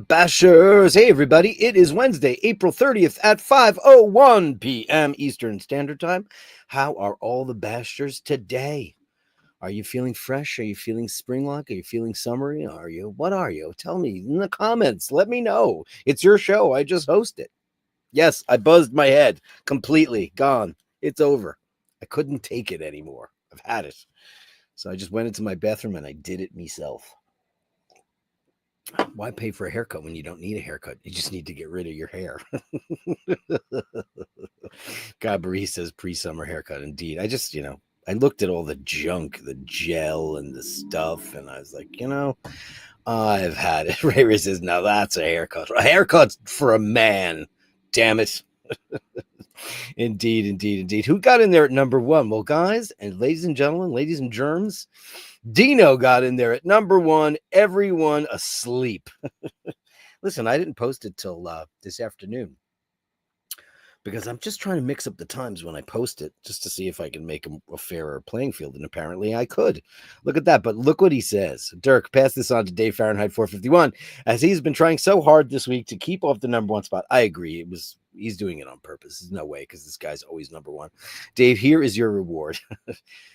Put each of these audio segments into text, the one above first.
Bashers. Hey, everybody. It is Wednesday, April 30th at 5:01 p.m. Eastern Standard Time. How are all the Bashers today? Are you feeling fresh? Are you feeling spring-like? Are you feeling summery? What are you? Tell me in the comments. Let me know. It's your show. I just host it. Yes, I buzzed my head completely. Gone. It's over. I couldn't take it anymore. I've had it. So I just went into my bathroom and I did it myself. Why pay for a haircut when you don't need a haircut? You just need to get rid of your hair. God, Marie says pre-summer haircut. Indeed. I looked at all the junk, the gel and the stuff, and I was like, I've had it. Ray says, now that's a haircut. A haircut for a man. Damn it. Indeed. Who got in there at number one? Well, guys and ladies and gentlemen, ladies and germs, Dino got in there at number one. Everyone asleep. Listen, I didn't post it till this afternoon because I'm just trying to mix up the times when I post it just to see if I can make a fairer playing field. And apparently I could. Look at that. But look what he says. Dirk, pass this on to Dave Fahrenheit 451, as he's been trying so hard this week to keep off the number one spot. I agree. He's doing it on purpose. There's no way, because this guy's always number one. Dave, here is your reward.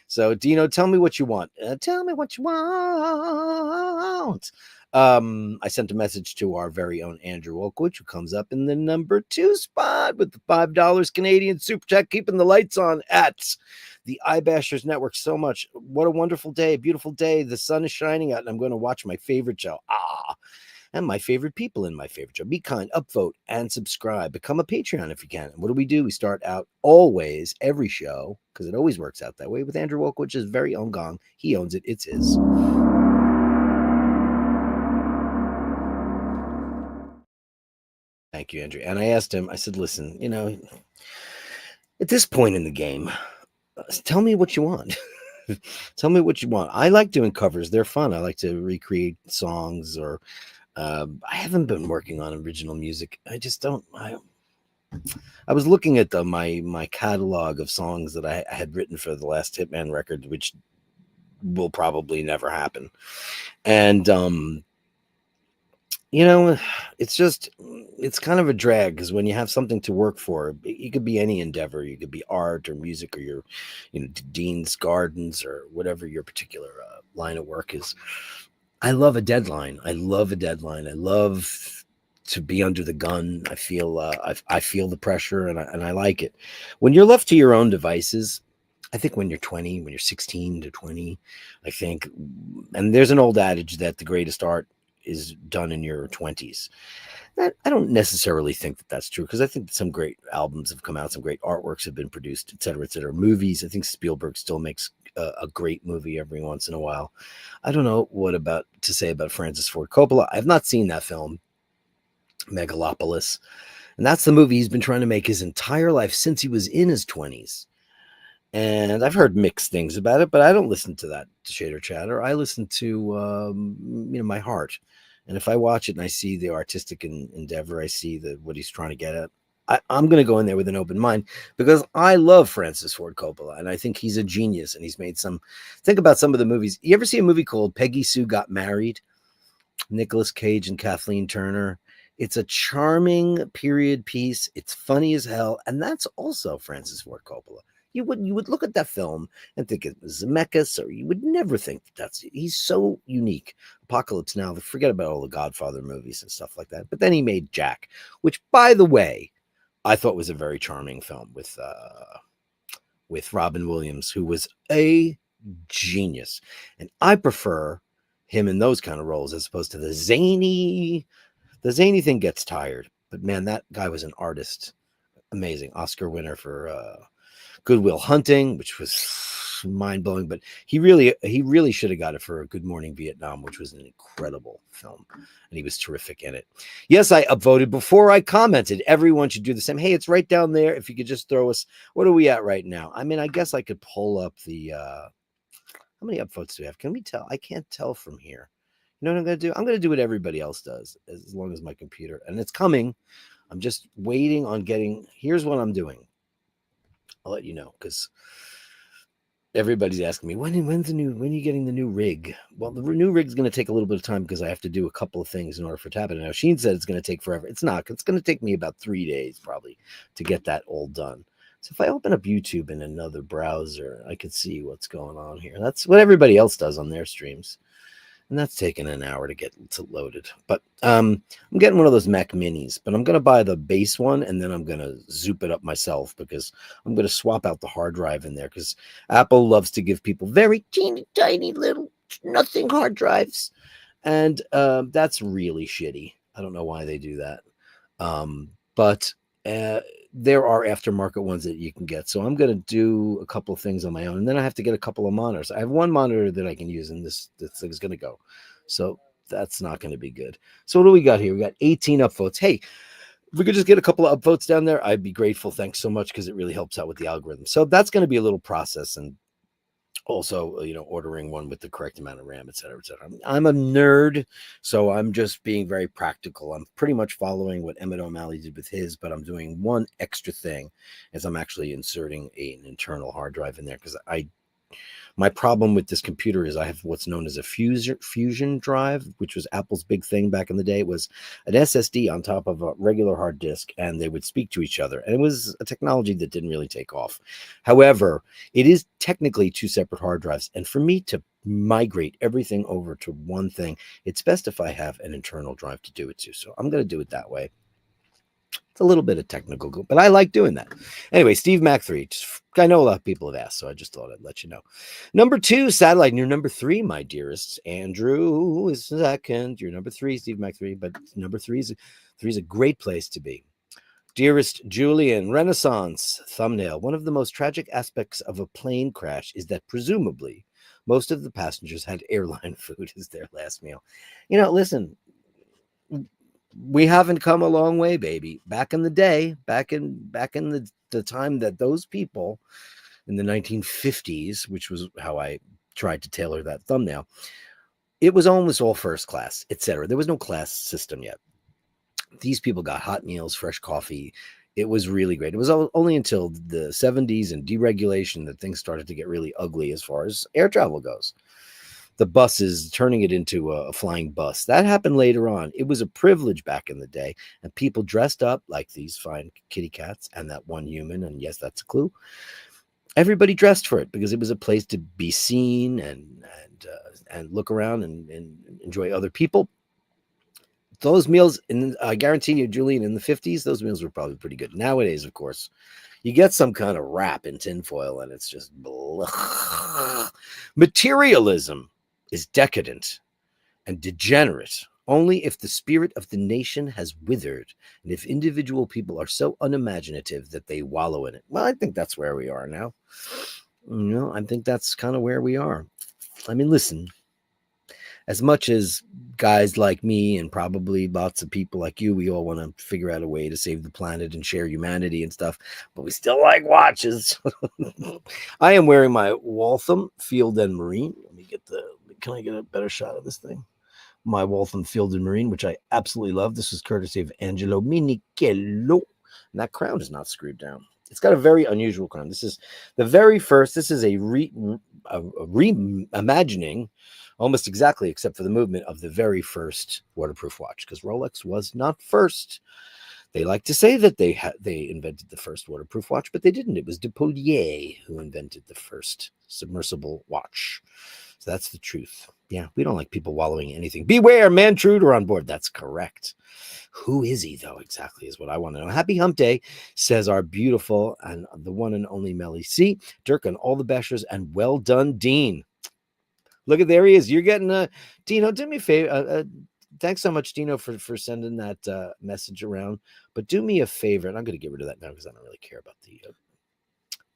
So, Dino, tell me what you want. Tell me what you want. I sent a message to our very own Andrew Oakwich, who comes up in the number 2 spot with the $5 Canadian super chat, keeping the lights on at the iBashers Network so much. What a wonderful day, a beautiful day. The sun is shining out, and I'm going to watch my favorite show. And my favorite people in my favorite show. Be kind, upvote, and subscribe. Become a Patreon if you can. And what do? We start out always, every show, because it always works out that way, with Andrew Oakwich's very own gong. He owns it. It's his. Thank you, Andrew. And I asked him, I said, listen, at this point in the game, tell me what you want. Tell me what you want. I like doing covers. They're fun. I like to recreate songs, or I haven't been working on original music. I just don't. I was looking at my catalog of songs that I had written for the last Hitman record, which will probably never happen. And it's kind of a drag, because when you have something to work for, it could be any endeavor. You could be art or music, or your, Dean's Gardens, or whatever your particular line of work is. I love a deadline. I love to be under the gun. I feel I feel the pressure, and I like it. When you're left to your own devices, I think when you're 20, when you're 16 to 20, I think, and there's an old adage that the greatest art is done in your 20s. I don't necessarily think that that's true, because I think some great albums have come out, some great artworks have been produced, et cetera, et cetera. Movies, I think Spielberg still makes a great movie every once in a while. I don't know what to say about Francis Ford Coppola. I've not seen that film, Megalopolis, and that's the movie he's been trying to make his entire life since he was in his 20s. And I've heard mixed things about it, but I don't listen to that shader chatter. I listen to my heart. And if I watch it and I see the artistic endeavor, I see what he's trying to get at, I'm going to go in there with an open mind, because I love Francis Ford Coppola, and I think he's a genius. And he's made think about some of the movies. You ever see a movie called Peggy Sue Got Married? Nicolas Cage and Kathleen Turner. It's a charming period piece. It's funny as hell. And that's also Francis Ford Coppola. You would look at that film and think it was Zemeckis, or you would never think he's so unique. Apocalypse Now, forget about all the Godfather movies and stuff like that. But then he made Jack, which, by the way, I thought was a very charming film with Robin Williams, who was a genius. And I prefer him in those kind of roles as opposed to the zany thing gets tired. But man, that guy was an artist. Amazing. Oscar winner for Good Will Hunting, which was mind-blowing, but he really should have got it for Good Morning Vietnam, which was an incredible film, and he was terrific in it. Yes, I upvoted before I commented. Everyone should do the same. Hey, it's right down there. If you could just throw us, what are we at right now? I mean, I guess I could pull up the how many upvotes do we have? Can we tell? I can't tell from here. You know what I'm going to do? I'm going to do what everybody else does, as long as my computer, and it's coming. I'm just waiting on getting, here's what I'm doing. I'll let you know, because Everybody's asking me when are you getting the new rig? Well, the new rig's going to take a little bit of time because I have to do a couple of things in order for it to happen. Now, Sheen said it's going to take forever. It's not. It's going to take me about 3 days probably to get that all done. So if I open up YouTube in another browser, I could see what's going on here. That's what everybody else does on their streams. And that's taking an hour to get to loaded. But I'm getting one of those Mac Minis, but I'm going to buy the base one, and then I'm going to zoop it up myself because I'm going to swap out the hard drive in there because Apple loves to give people very teeny tiny little nothing hard drives, and that's really shitty. I don't know why they do that, but there are aftermarket ones that you can get. So I'm going to do a couple of things on my own, and then I have to get a couple of monitors. I have one monitor that I can use, and this thing is going to go. So that's not going to be good. So what do we got here? We got 18 upvotes. Hey, if we could just get a couple of upvotes down there, I'd be grateful. Thanks so much, because it really helps out with the algorithm. So that's going to be a little process, and also, ordering one with the correct amount of RAM, et cetera, et cetera. I'm a nerd, so I'm just being very practical. I'm pretty much following what Emmett O'Malley did with his, but I'm doing one extra thing, as I'm actually inserting an internal hard drive in there, because my problem with this computer is I have what's known as a fusion drive, which was Apple's big thing back in the day. It was an SSD on top of a regular hard disk, and they would speak to each other. And it was a technology that didn't really take off. However, it is technically two separate hard drives. And for me to migrate everything over to one thing, it's best if I have an internal drive to do it to. So I'm going to do it that way. It's a little bit of technical, but I like doing that. Anyway, Steve Mac 3. I know a lot of people have asked, so I just thought I'd let you know. Number 2, satellite. And you're number 3, my dearest. Andrew is second. You're number 3, Steve Mac 3. But number 3 is a great place to be. Dearest Julian, Renaissance thumbnail. One of the most tragic aspects of a plane crash is that presumably most of the passengers had airline food as their last meal. Listen, we haven't come a long way, baby. Back in the day, back in the time that those people in the 1950s, which was how I tried to tailor that thumbnail, it was almost all first class, etc. There was no class system yet. These people got hot meals, fresh coffee. It was really great. It was only until the 70s and deregulation that things started to get really ugly as far as air travel goes. The buses, turning it into a flying bus. That happened later on. It was a privilege back in the day, and people dressed up like these fine kitty cats and that one human, and yes, that's a clue. Everybody dressed for it because it was a place to be seen and look around and enjoy other people. Those meals, and I guarantee you, Julian, in the 50s, those meals were probably pretty good. Nowadays, of course, you get some kind of wrap in tinfoil, and it's just blah. Materialism is decadent and degenerate only if the spirit of the nation has withered and if individual people are so unimaginative that they wallow in it. Well, I think that's where we are now. I think that's kind of where we are. I mean, listen, as much as guys like me and probably lots of people like you, we all want to figure out a way to save the planet and share humanity and stuff, but we still like watches. I am wearing my Waltham Field and Marine. Can I get a better shot of this thing? My Waltham Field and Marine, which I absolutely love. This is courtesy of Angelo Minichello. And that crown is not screwed down. It's got a very unusual crown. This is the very first. This is a reimagining, almost exactly, except for the movement, of the very first waterproof watch, because Rolex was not first. They like to say that they invented the first waterproof watch, but they didn't. It was Depollier who invented the first submersible watch. So that's the truth. Yeah, we don't like people wallowing in anything. Beware, Mantruder on board. That's correct. Who is he, though, exactly, is what I want to know. Happy Hump Day, says our beautiful and the one and only Melly C. Dirk and all the Bashers, and well done, Dean. Look at, there he is. You're getting Dino, do me a favor. Thanks so much, Dino, for sending that message around. But do me a favor, and I'm going to get rid of that now because I don't really care about the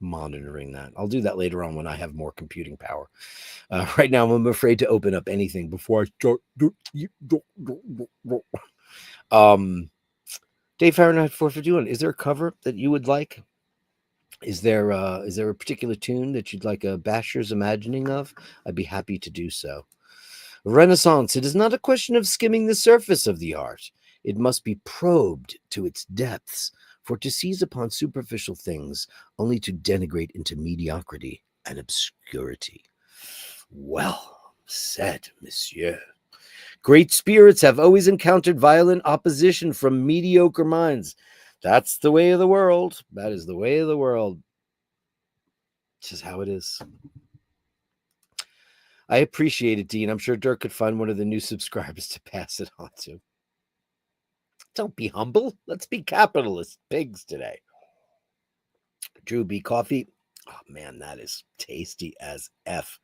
monitoring that. I'll do that later on when I have more computing power. Right now, I'm afraid to open up anything before I start. Dave Fahrenheit 451, is there a cover that you would like? Is there a particular tune that you'd like a Basher's imagining of? I'd be happy to do so. Renaissance, it is not a question of skimming the surface of the art. It must be probed to its depths, for to seize upon superficial things only to denigrate into mediocrity and obscurity. Well said, monsieur. Great spirits have always encountered violent opposition from mediocre minds. That's the way of the world. That is the way of the world. This is how it is. I appreciate it, Dean. I'm sure Dirk could find one of the new subscribers to pass it on to. Don't be humble. Let's be capitalist pigs today. Drew B. Coffee. Oh, man, that is tasty as F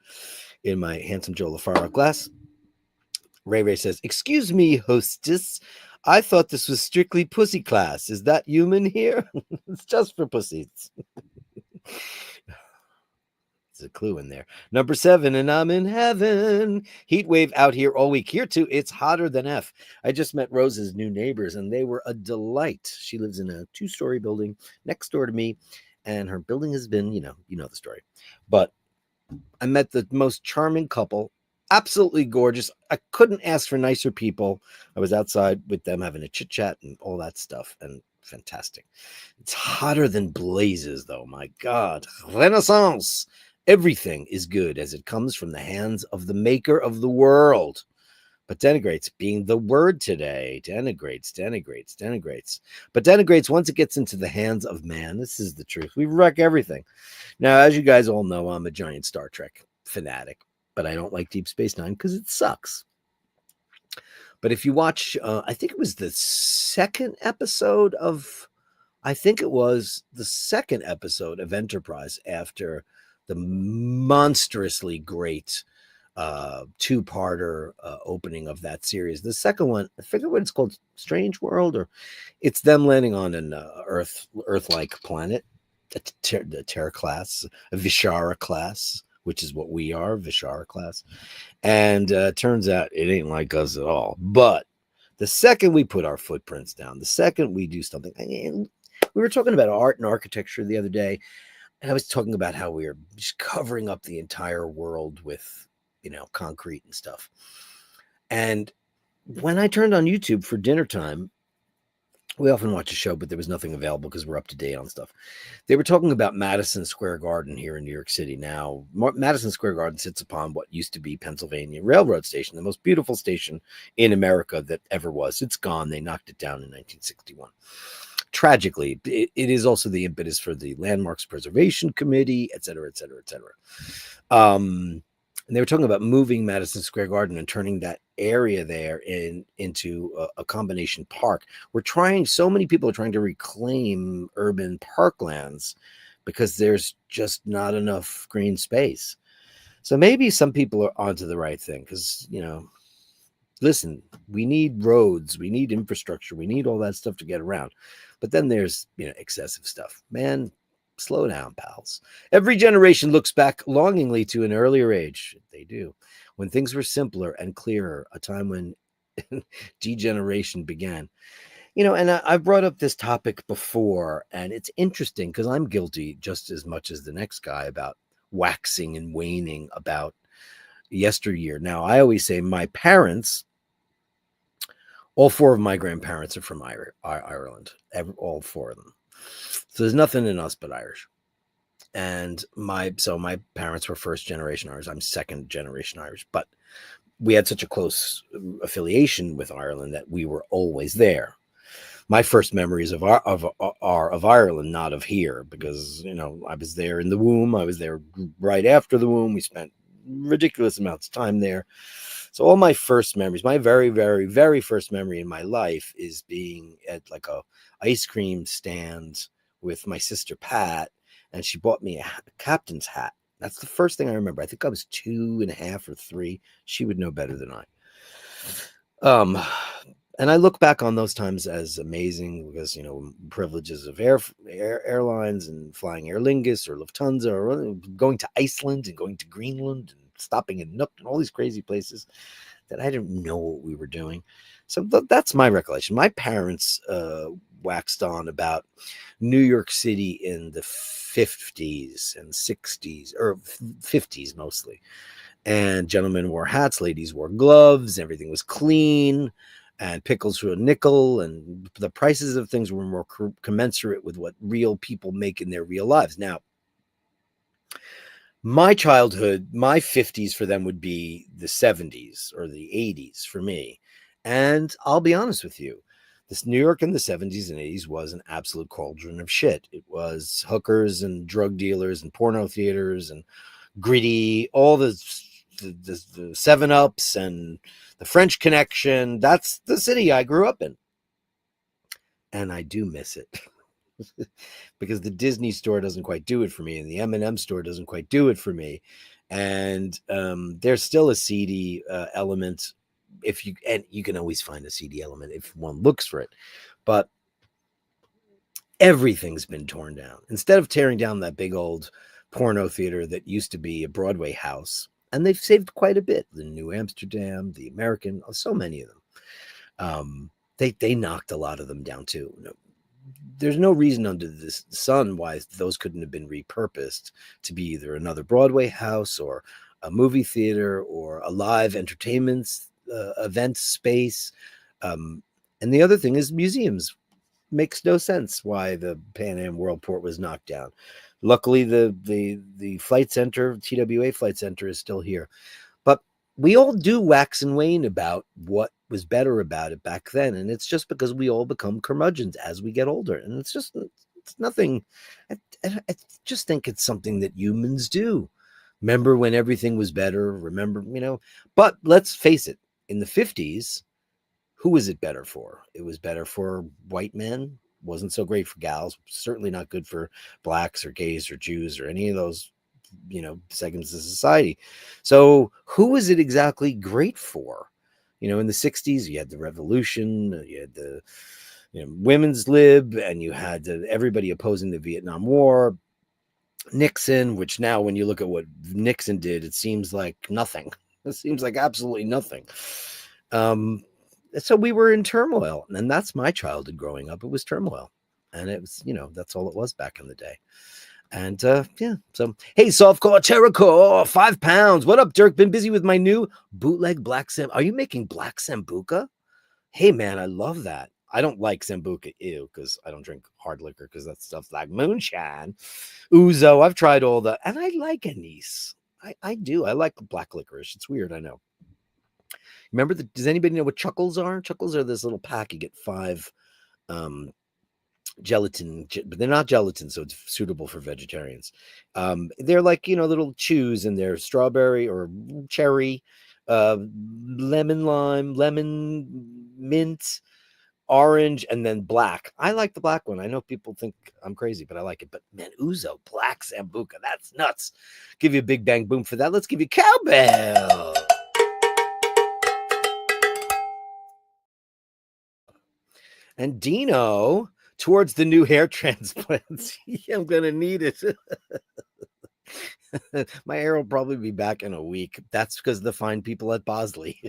in my Handsome Joe LaFaro glass. Ray Ray says, excuse me, hostess. I thought this was strictly pussy class. Is that human here? It's just for pussies. There's a clue in there. Number 7, and I'm in heaven. Heat wave out here all week. Here too, it's hotter than F. I just met Rose's new neighbors, and they were a delight. She lives in a 2-story building next door to me, and her building has been, you know the story. But I met the most charming couple. Absolutely gorgeous. I couldn't ask for nicer people. I was outside with them having a chit chat and all that stuff, and fantastic. It's hotter than blazes, though. My God. Renaissance. Everything is good as it comes from the hands of the maker of the world. But denigrates being the word today. Denigrates. But denigrates once it gets into the hands of man. This is the truth. We wreck everything. Now, as you guys all know, I'm a giant Star Trek fanatic, but I don't like Deep Space Nine because it sucks. But if you watch, I think it was the second episode of Enterprise after the monstrously great 2-parter opening of that series. The second one, I forget what it's called, Strange World, or it's them landing on an Earth-like planet, the Terra class, a Vishara class, which is what we are, Vishara class. And turns out it ain't like us at all. But the second we put our footprints down, the second we do something, we were talking about art and architecture the other day, and I was talking about how we are just covering up the entire world with, concrete and stuff. And when I turned on YouTube for dinner time, we often watch a show, but there was nothing available because we're up to date on stuff. They were talking about Madison Square Garden here in New York City. Now, Madison Square Garden sits upon what used to be Pennsylvania Railroad Station, the most beautiful station in America that ever was. It's gone. They knocked it down in 1961. Tragically, it is also the impetus for the Landmarks Preservation Committee, et cetera, et cetera, et cetera. And they were talking about moving Madison Square Garden and turning that area there into a combination park. So many people are trying to reclaim urban parklands because there's just not enough green space. So maybe some people are onto the right thing because, listen, we need roads, we need infrastructure, we need all that stuff to get around. But then there's, excessive stuff. Man, slow down, pals. Every generation looks back longingly to an earlier age. They do. When things were simpler and clearer, a time when degeneration began. And I've brought up this topic before, and it's interesting because I'm guilty just as much as the next guy about waxing and waning about yesteryear. Now, I always say my parents, all 4 of my grandparents are from Ireland, all 4 of them. So there's nothing in us but Irish. And my parents were first generation Irish. I'm second generation Irish, but we had such a close affiliation with Ireland that we were always there. My first memories are of Ireland, not of here, because, I was there in the womb. I was there right after the womb. We spent ridiculous amounts of time there. So all my first memories, my very, very, very first memory in my life is being at like a ice cream stand with my sister Pat, and she bought me a captain's hat. That's the first thing I remember. I think I was 2.5 or 3. She would know better than I. And I look back on those times as amazing because, privileges of airlines and flying Aer Lingus or Lufthansa, or going to Iceland and going to Greenland and stopping in Nook and all these crazy places that I didn't know what we were doing. So that's my recollection. My parents waxed on about New York City in the 50s and 60s, or 50s mostly. And gentlemen wore hats, ladies wore gloves, everything was clean, and pickles were a nickel, and the prices of things were more commensurate with what real people make in their real lives. Now, My childhood, my 50s for them would be the 70s or the 80s for me. And I'll be honest with you, this New York in the 70s and 80s was an absolute cauldron of shit. It was hookers and drug dealers and porno theaters and gritty, all the 7-Ups and the French Connection. That's the city I grew up in. And I do miss it. Because the Disney store doesn't quite do it for me, and the M&M store doesn't quite do it for me. And there's still a seedy element. If you and you can always find a seedy element if one looks for it, but everything's been torn down. Instead of tearing down that big old porno theater that used to be a Broadway house, and they've saved quite a bit. The New Amsterdam, the American, so many of them. They knocked a lot of them down too. There's no reason under the sun why those couldn't have been repurposed to be either another Broadway house or a movie theater or a live entertainment event space. And the other thing is museums. Makes no sense why the Pan Am Worldport was knocked down. Luckily, the flight center, TWA flight center, is still here. But we all do wax and wane about what was better about it back then, and it's just because we all become curmudgeons as we get older, and it's nothing. I just think it's something that humans do. Remember when everything was better? Remember, But let's face it, in the 50s, who was it better for? It was better for white men. Wasn't so great for gals. Certainly not good for blacks or gays or Jews or any of those, segments of society. So who was it exactly great for? In the 60s, you had the revolution, you had the women's lib, and you had everybody opposing the Vietnam War. Nixon, which now when you look at what Nixon did, it seems like nothing. It seems like absolutely nothing. So we were in turmoil, and that's my childhood growing up. It was turmoil, and it was, that's all it was back in the day. And yeah, so hey, softcore terracore, £5. What up, Dirk? Been busy with my new bootleg black sam. Are you making black sambuca? Hey man, I love that. I don't like sambuca, because I don't drink hard liquor because that stuff's like moonshine. Ouzo, I've tried all that, and I like anise. I do. I like black licorice. It's weird, I know. Remember does anybody know what chuckles are? Chuckles are this little pack. You get 5 gelatin, but they're not gelatin, so it's suitable for vegetarians. They're like, little chews, and they're strawberry or cherry, lemon, lime, lemon, mint, orange, and then black. I like the black one. I know people think I'm crazy, but I like it. But man, ouzo, black sambuca, that's nuts. Give you a big bang boom for that. Let's give you cowbell. And Dino, towards the new hair transplants. I'm going to need it. My hair will probably be back in a week. That's because of the fine people at Bosley.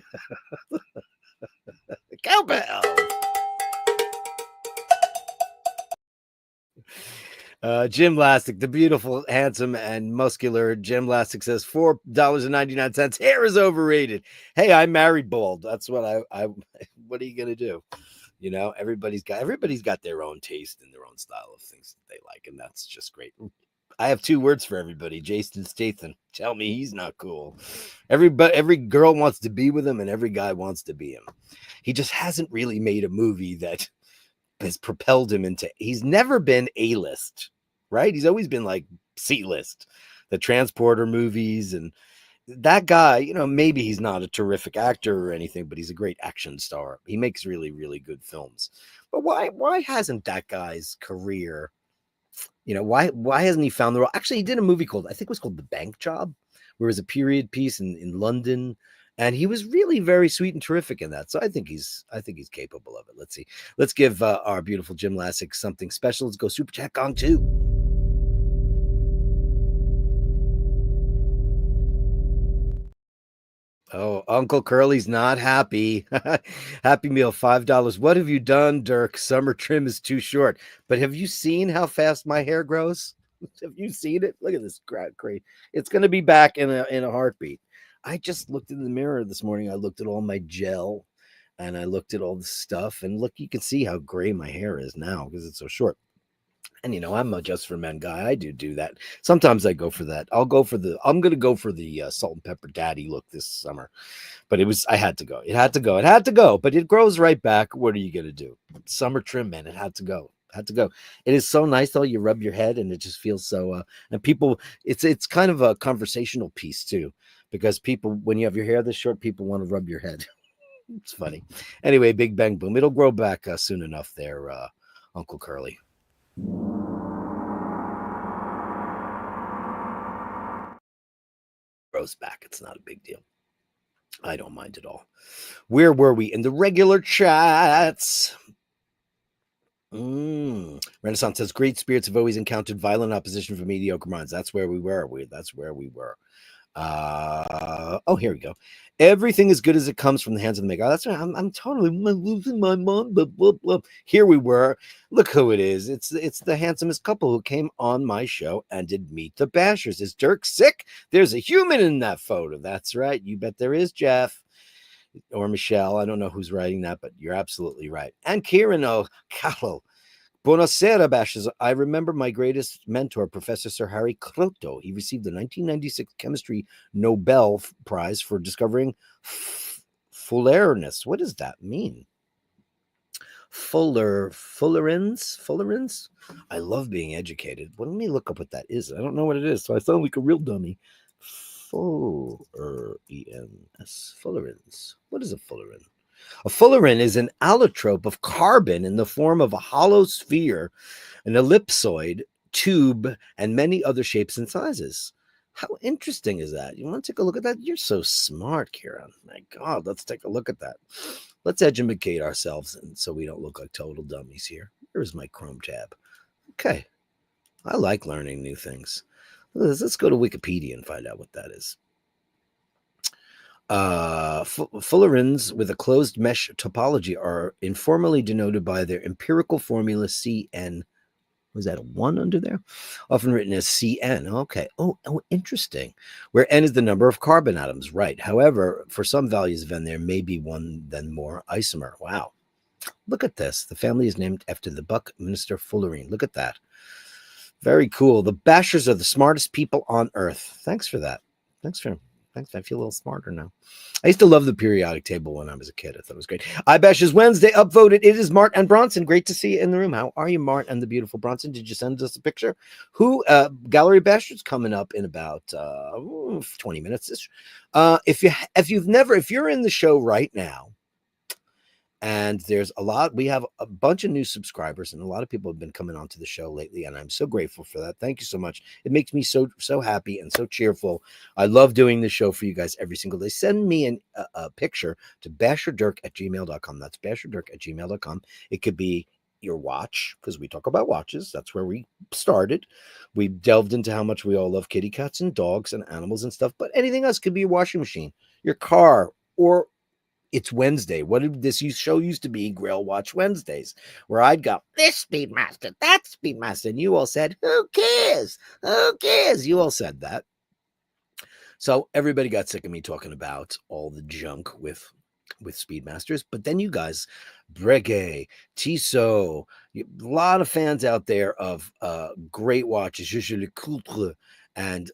Cowbell. Jim Lastic, the beautiful, handsome, and muscular Jim Lastic says $4.99. Hair is overrated. Hey, I married bald. That's what I what are you gonna do? Everybody's got their own taste and their own style of things that they like, and that's just great. I have 2 words for everybody. Jason Statham. Tell me he's not cool. Every girl wants to be with him, and every guy wants to be him. He just hasn't really made a movie that has propelled him into. He's never been A-list, right? He's always been like C-list, the Transporter movies, and that guy, maybe he's not a terrific actor or anything, but he's a great action star. He makes really, really good films. But why hasn't that guy's career, why hasn't he found the role? Actually, he did a movie I think it was called The Bank Job, where it was a period piece in London, and he was really very sweet and terrific in that. So I think he's capable of it. Let's see. Let's give our beautiful Jim Lassick something special. Let's go Super Chat Gong 2. Oh, Uncle Curly's not happy. Happy Meal, $5. What have you done, Dirk? Summer trim is too short. But have you seen how fast my hair grows? Have you seen it? Look at this great. It's going to be back in a heartbeat. I just looked in the mirror this morning. I looked at all my gel, and I looked at all the stuff, and look, you can see how gray my hair is now because it's so short. And I'm a just for men guy. I do that. Sometimes I go for that. I'm going to go for the salt and pepper daddy look this summer. But I had to go. It had to go. It had to go. But it grows right back. What are you going to do? Summer trim, man. It had to go. Had to go. It is so nice though. You rub your head and it just feels so. And people, it's kind of a conversational piece too, because people, when you have your hair this short, people want to rub your head. It's funny. Anyway, big bang boom. It'll grow back soon enough. There, Uncle Curly. Grows back. It's not a big deal. I don't mind at all. Where were we in the regular chats? Renaissance says great spirits have always encountered violent opposition from mediocre minds. That's where we were. That's where we were. Here we go. Everything is good as it comes from the hands of the maker. That's right. I'm totally losing my mind. Blah, blah, blah. Here we were. Look who it is. It's the handsomest couple who came on my show and did Meet the Bashers. Is Dirk sick? There's a human in that photo. That's right. You bet there is, Jeff. Or Michelle. I don't know who's writing that, but you're absolutely right. And Kieran O'Callaghan. Buonasera, Bashers. I remember my greatest mentor, Professor Sir Harry Kroto. He received the 1996 Chemistry Nobel Prize for discovering fullerenes. What does that mean? Fullerenes? I love being educated. Well, let me look up what that is. I don't know what it is, so I sound like a real dummy. Fullerenes. Fullerenes. What is a fullerene? A fullerene is an allotrope of carbon in the form of a hollow sphere, an ellipsoid, tube, and many other shapes and sizes. How interesting is that? You want to take a look at that? You're so smart, Kieran. My God, let's take a look at that. Let's educate ourselves and so we don't look like total dummies here. Here's my Chrome tab. Okay. I like learning new things. Let's go to Wikipedia and find out what that is. Fullerenes with a closed mesh topology are informally denoted by their empirical formula CN. Was that a 1 under there? Often written as CN. Okay. Oh, interesting. Where N is the number of carbon atoms. Right. However, for some values of N, there may be one then more isomer. Wow. Look at this. The family is named after the Buckminster Fullerene. Look at that. Very cool. The Bashers are the smartest people on Earth. Thanks for that. Thanks. I feel a little smarter now. I used to love the periodic table when I was a kid. I thought it was great. iBashers Wednesday upvoted. It is Mart and Bronson. Great to see you in the room. How are you, Mart and the beautiful Bronson? Did you send us a picture? Gallery of Bastards coming up in about 20 minutes. If you're in the show right now, and there's we have a bunch of new subscribers, and a lot of people have been coming onto the show lately, and I'm so grateful for that. Thank you so much. It makes me so happy and so cheerful. I love doing this show for you guys every single day. Send me a picture to basherdirk@gmail.com. That's basherdirk@gmail.com. It could be your watch, because we talk about watches. That's where we started. We delved into how much we all love kitty cats and dogs and animals and stuff, but anything else. Could be your washing machine, your car, or it's Wednesday. What did this show used to be? Grail Watch Wednesdays, where I'd go, this Speedmaster, that Speedmaster. And you all said, who cares? Who cares? You all said that. So everybody got sick of me talking about all the junk with Speedmasters. But then you guys, Breguet, Tissot, a lot of fans out there of great watches, Jules Coultre, and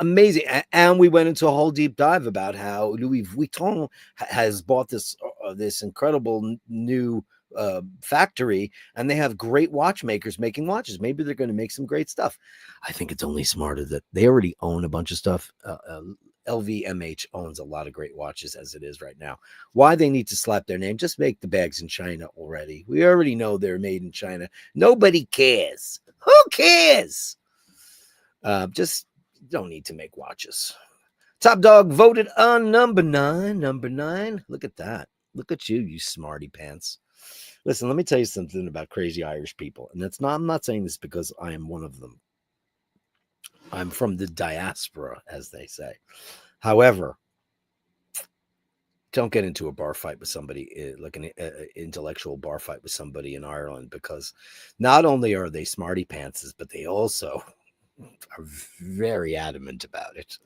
amazing. And we went into a whole deep dive about how Louis Vuitton has bought this incredible new factory, and they have great watchmakers making watches. Maybe they're going to make some great stuff. I think it's only smarter that they already own a bunch of stuff. LVMH owns a lot of great watches as it is right now. Why they need to slap their name? Just make the bags in China already. We already know they're made in China. Nobody cares. Who cares? Just don't need to make watches. Top Dog voted on number 9. Number 9. Look at that. Look at you smarty pants. Listen, let me tell you something about crazy Irish people. And I'm not saying this because I am one of them. I'm from the diaspora, as they say. However, don't get into a bar fight with somebody, like an intellectual bar fight with somebody in Ireland, because not only are they smarty pantses, but they also are very adamant about it.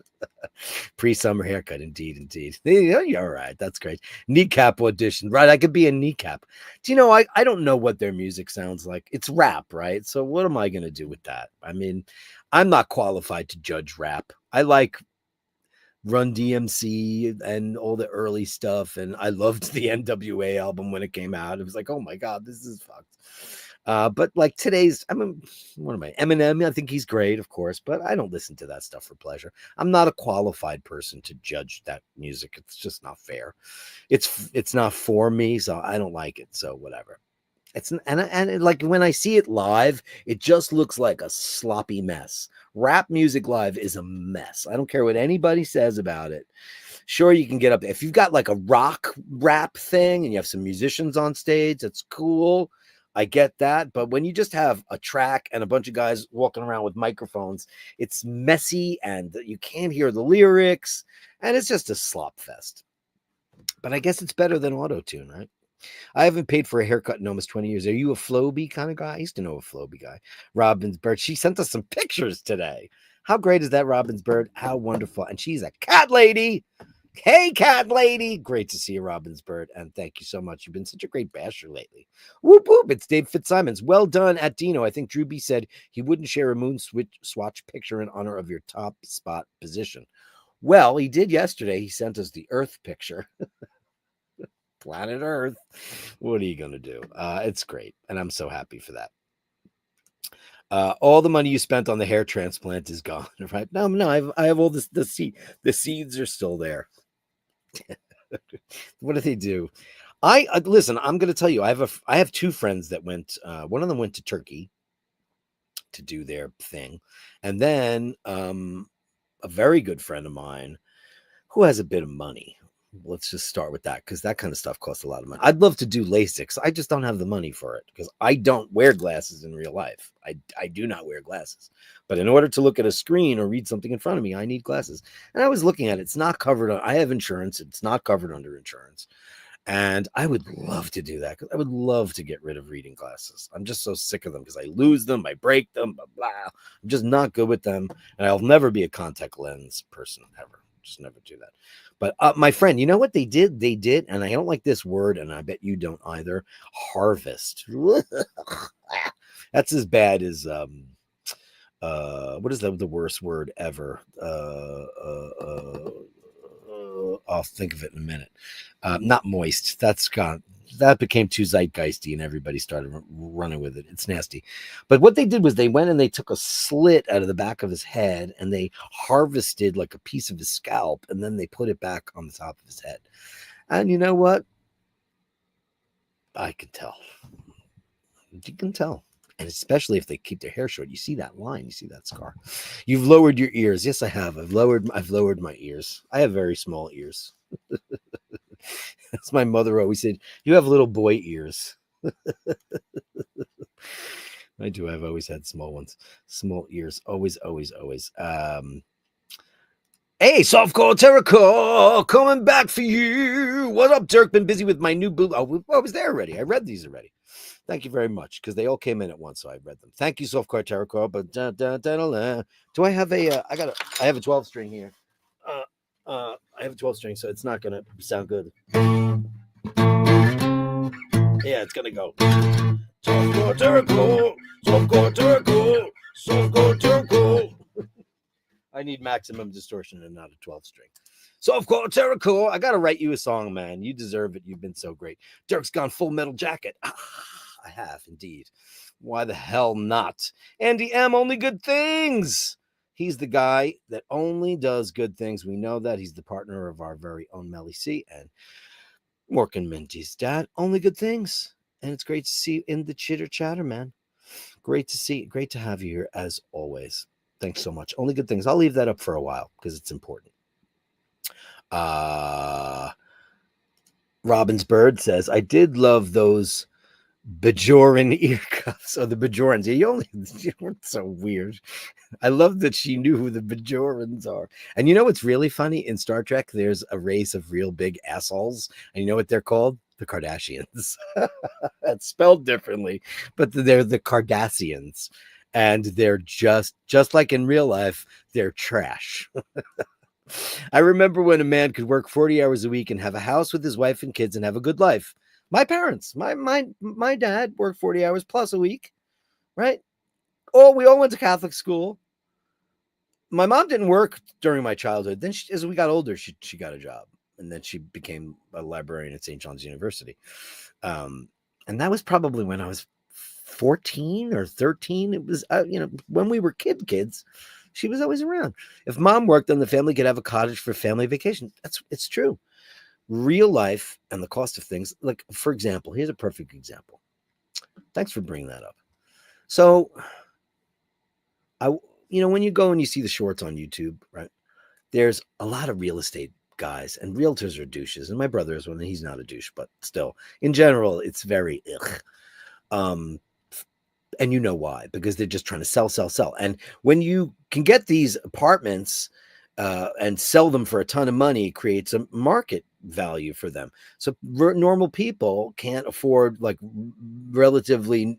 Pre-summer haircut, indeed. You're all right. That's great. Kneecap audition, right? I could be a kneecap. Do you know? I don't know what their music sounds like. It's rap, right? So what am I going to do with that? I mean, I'm not qualified to judge rap. I like Run DMC and all the early stuff, and I loved the NWA album when it came out. It was like, oh my god, this is fucked. But like today's, I mean, what am I? Eminem, I think he's great, of course, but I don't listen to that stuff for pleasure. I'm not a qualified person to judge that music. It's just not fair. It's not for me, so I don't like it. So whatever. Like when I see it live, it just looks like a sloppy mess. Rap music live is a mess. I don't care what anybody says about it. Sure, you can get up if you've got like a rock rap thing and you have some musicians on stage. That's cool. I get that. But when you just have a track and a bunch of guys walking around with microphones, it's messy and you can't hear the lyrics. And it's just a slop fest. But I guess it's better than auto-tune, right? I haven't paid for a haircut in almost 20 years. Are you a Floby kind of guy? I used to know a Floby guy. Robin's Bird. She sent us some pictures today. How great is that, Robin's Bird? How wonderful. And she's a cat lady. Hey, cat lady. Great to see you, Robin's Bird. And thank you so much. You've been such a great basher lately. Whoop, whoop. It's Dave Fitzsimons. Well done at Dino. I think Drew B said he wouldn't share a moon swatch picture in honor of your top spot position. Well, he did yesterday. He sent us the Earth picture. Planet Earth. What are you going to do? It's great. And I'm so happy for that. All the money you spent on the hair transplant is gone, right? No, I have all this, the seeds are still there. What do they do? Listen, I'm going to tell you, I have two friends that went, one of them went to Turkey to do their thing. And then, a very good friend of mine who has a bit of money. Let's just start with that because that kind of stuff costs a lot of money. I'd love to do LASIK. I just don't have the money for it because I don't wear glasses in real life. I do not wear glasses. But in order to look at a screen or read something in front of me, I need glasses. And I was looking at it. It's not covered. I have insurance. It's not covered under insurance. And I would love to do that because I would love to get rid of reading glasses. I'm just so sick of them because I lose them, I break them, blah, blah. I'm just not good with them. And I'll never be a contact lens person ever. Just never do that. But my friend, you know what they did? They did, and I don't like this word, and I bet you don't either. Harvest. That's as bad as what is the worst word ever? I'll think of it in a minute. Not moist. That became too zeitgeisty and everybody started running with it. It's nasty. But what they did was they went and they took a slit out of the back of his head and they harvested like a piece of his scalp and then they put it back on the top of his head. And you know what? I can tell. You can tell. And especially if they keep their hair short, you see that line, you see that scar. You've lowered your ears. Yes, I have. I've lowered my ears. I have very small ears. As my mother always said, you have little boy ears. I do. I've always had small ones, small ears. Always. Hey, Softcore Terracore, coming back for you. What up, Dirk? Been busy with my new boot. Oh, I was there already. I read these already. Thank you very much because they all came in at once, so I read them. Thank you, Softcore Terracore. But do I have I have a 12 string here. I have a 12 string, so it's not gonna sound good. Yeah, it's gonna go. Softcore Terracore, Softcore Terracore, Softcore Terracore. I need maximum distortion and not a 12 string. Softcore Terracore, I gotta write you a song, man. You deserve it. You've been so great. Dirk's gone Full Metal Jacket. I have indeed. Why the hell not? Andy M, only good things. He's the guy that only does good things. We know that. He's the partner of our very own Melly C and Mork and Minty's dad. Only good things. And it's great to see you in the chitter chatter, man. Great to see. Great to have you here as always. Thanks so much. Only good things. I'll leave that up for a while because it's important. Robin's Bird says, I did love those Bajoran ear cuffs or the Bajorans. You weren't so weird. I love that she knew who the Bajorans are. And you know what's really funny? In Star Trek, there's a race of real big assholes. And you know what they're called? The Kardashians. That's spelled differently, but they're the Cardassians. and they're just like in real life, they're trash. I remember when a man could work 40 hours a week and have a house with his wife and kids and have a good life. My parents, my dad worked 40 hours plus a week, right? Oh, we all went to Catholic school. My mom didn't work during my childhood. Then as we got older, she got a job, and then she became a librarian at St. John's University. And that was probably when I was 14 or 13. It was, when we were kids, she was always around. If mom worked, then the family could have a cottage for family vacation. It's true. Real life and the cost of things. Like, for example, here's a perfect example. Thanks for bringing that up. So when you go and you see the shorts on YouTube, right? There's a lot of real estate guys, and realtors are douches. And my brother is one, and he's not a douche, but still, in general, it's very ugh. And you know why? Because they're just trying to sell. And when you can get these apartments and sell them for a ton of money, it creates a market value for them. So normal people can't afford like relatively,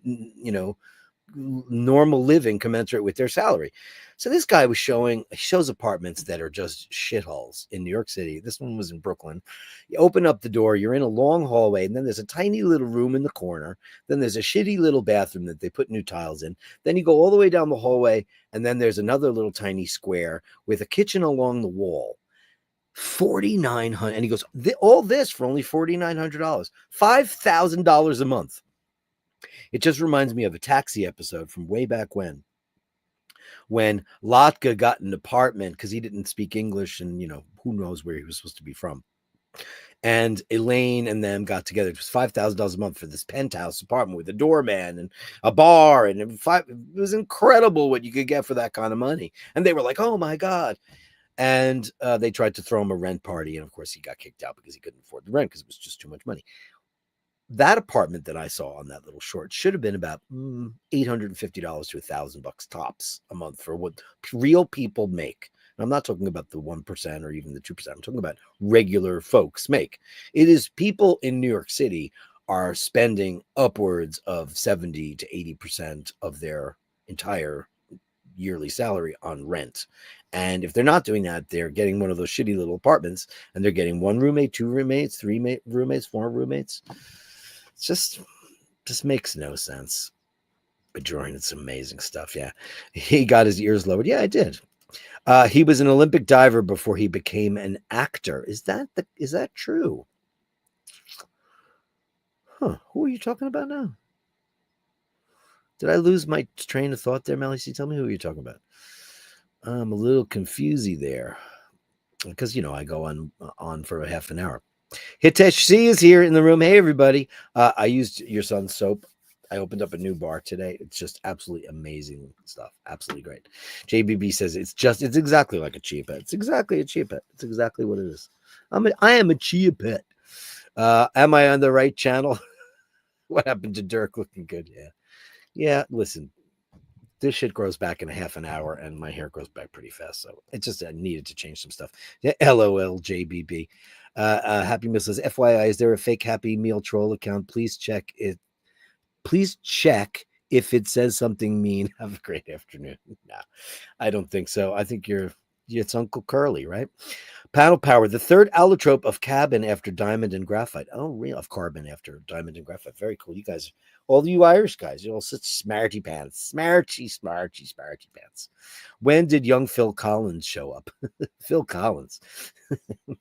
normal living commensurate with their salary. So this guy shows apartments that are just shitholes in New York City. This one was in Brooklyn. You open up the door, you're in a long hallway, and then there's a tiny little room in the corner. Then there's a shitty little bathroom that they put new tiles in. Then you go all the way down the hallway, and then there's another little tiny square with a kitchen along the wall. $4,900, and he goes, all this for only $4,900, $5,000 a month. It just reminds me of a Taxi episode from way back when Latka got an apartment because he didn't speak English, and who knows where he was supposed to be from. And Elaine and them got together. It was $5,000 a month for this penthouse apartment with a doorman and a bar, and it was incredible what you could get for that kind of money. And they were like, "Oh my god!" And they tried to throw him a rent party, and of course he got kicked out because he couldn't afford the rent because it was just too much money. That apartment that I saw on that little short should have been about $850 to $1,000 tops a month for what real people make. And I'm not talking about the 1% or even the 2%. I'm talking about regular folks make. It is people in New York City are spending upwards of 70 to 80% of their entire yearly salary on rent. And if they're not doing that, they're getting one of those shitty little apartments, and they're getting one roommate, two roommates, three roommates, four roommates. It's just makes no sense. But Jordan, it's amazing stuff. Yeah. He got his ears lowered. Yeah, I did. He was an Olympic diver before he became an actor. Is that true? Huh. Who are you talking about now? Did I lose my train of thought there, Melly? Tell me who you're talking about. I'm a little confusey there because I go on for a half an hour. Hitesh C is here in the room. Hey, everybody. I used your son's soap. I opened up a new bar today. It's just absolutely amazing stuff. Absolutely great. JBB says it's exactly like a chia pet. It's exactly a chia pet. It's exactly what it is. I am a chia pet. Am I on the right channel? What happened to Dirk? Looking good. Yeah. Yeah. Listen, this shit grows back in a half an hour, and my hair grows back pretty fast. So it just needed to change some stuff. Yeah, LOL JBB. Happy Meal says, FYI, is there a fake Happy Meal troll account? Please check it. Please check if it says something mean. Have a great afternoon. No, I don't think so. I think it's Uncle Curly, right? Panel Power, the third allotrope of cabin after diamond and graphite. Oh, real of carbon after diamond and graphite. Very cool. You guys, all you Irish guys, you're all such smarty pants. Smarty pants. When did young Phil Collins show up? Phil Collins.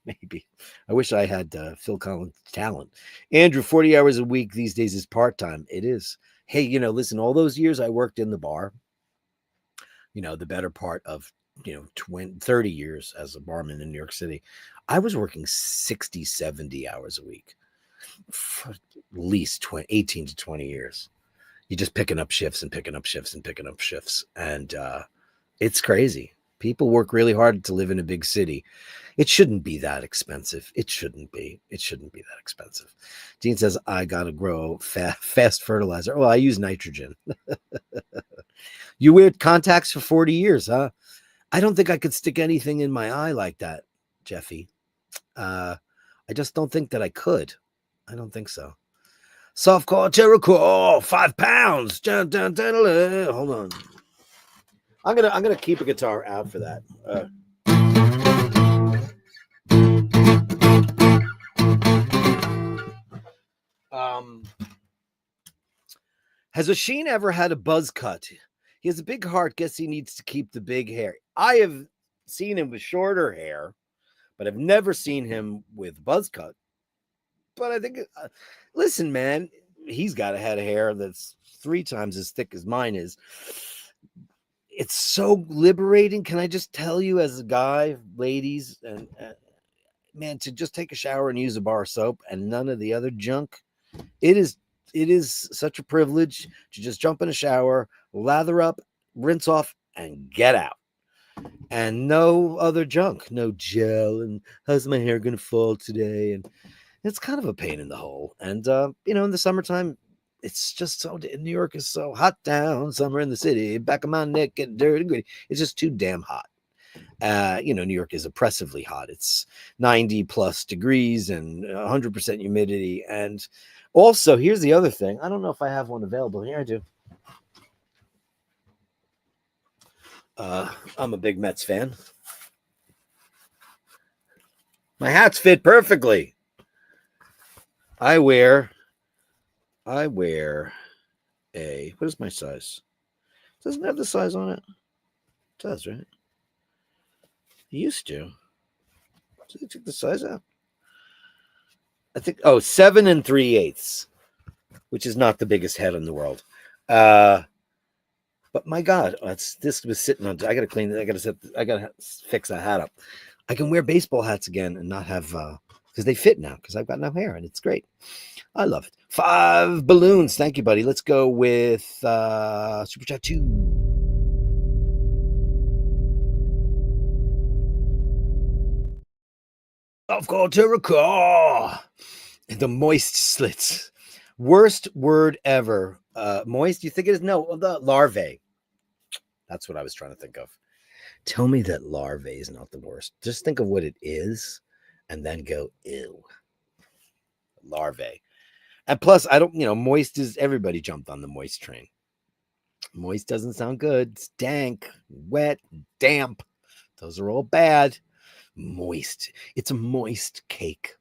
Maybe. I wish I had Phil Collins talent. Andrew, 40 hours a week these days is part-time. It is. Hey, listen, all those years I worked in the bar, the better part of 30 years as a barman in New York City, I was working 60, 70 hours a week for at least 18 to 20 years. You're just picking up shifts. And it's crazy. People work really hard to live in a big city. It shouldn't be that expensive. It shouldn't be that expensive. Dean says, I got to grow fast fertilizer. Well, I use nitrogen. You wear contacts for 40 years, huh? I don't think I could stick anything in my eye like that, Jeffy. I just don't think that I could. I don't think so. Softcore Jericho, 5 pounds. Hold on. I'm gonna keep a guitar out for that. Um, has Oisin ever had a buzz cut? He has a big heart. Guess he needs to keep the big hair. I have seen him with shorter hair, but I've never seen him with buzz cut. But I think, listen, man, he's got a head of hair that's 3 times as thick as mine is. It's so liberating. Can I just tell you, as a guy, ladies, and man, to just take a shower and use a bar of soap and none of the other junk. It is such a privilege to just jump in a shower, lather up, rinse off, and get out. And no other junk, no gel, and how's my hair gonna fall today? And it's kind of a pain in the hole. And in the summertime, it's just so New York is so hot down, summer in the city, back of my neck get dirty, gritty. It's just too damn hot. New York is oppressively hot. It's 90 plus degrees and 100% humidity. And also, here's the other thing. I don't know if I have one available. Here I do. I'm a big Mets fan. My hats fit perfectly. I wear a, what is my size? It doesn't have the size on it. It does, right? It used to. Did they take the size out? I think, 7 3/8, which is not the biggest head in the world. But my God, this was sitting on. I gotta clean it. I gotta fix that hat up. I can wear baseball hats again and not have because they fit now because I've got no hair and it's great. I love it. 5 balloons. Thank you, buddy. Let's go with Super Chat 2. I've got to recall the moist slits. Worst word ever. Moist? You think it is? No, the larvae. That's what I was trying to think of. Tell me that larvae is not the worst. Just think of what it is and then go, ew. Larvae. And plus, I don't, moist is, everybody jumped on the moist train. Moist doesn't sound good. It's dank, wet, damp. Those are all bad. Moist. It's a moist cake.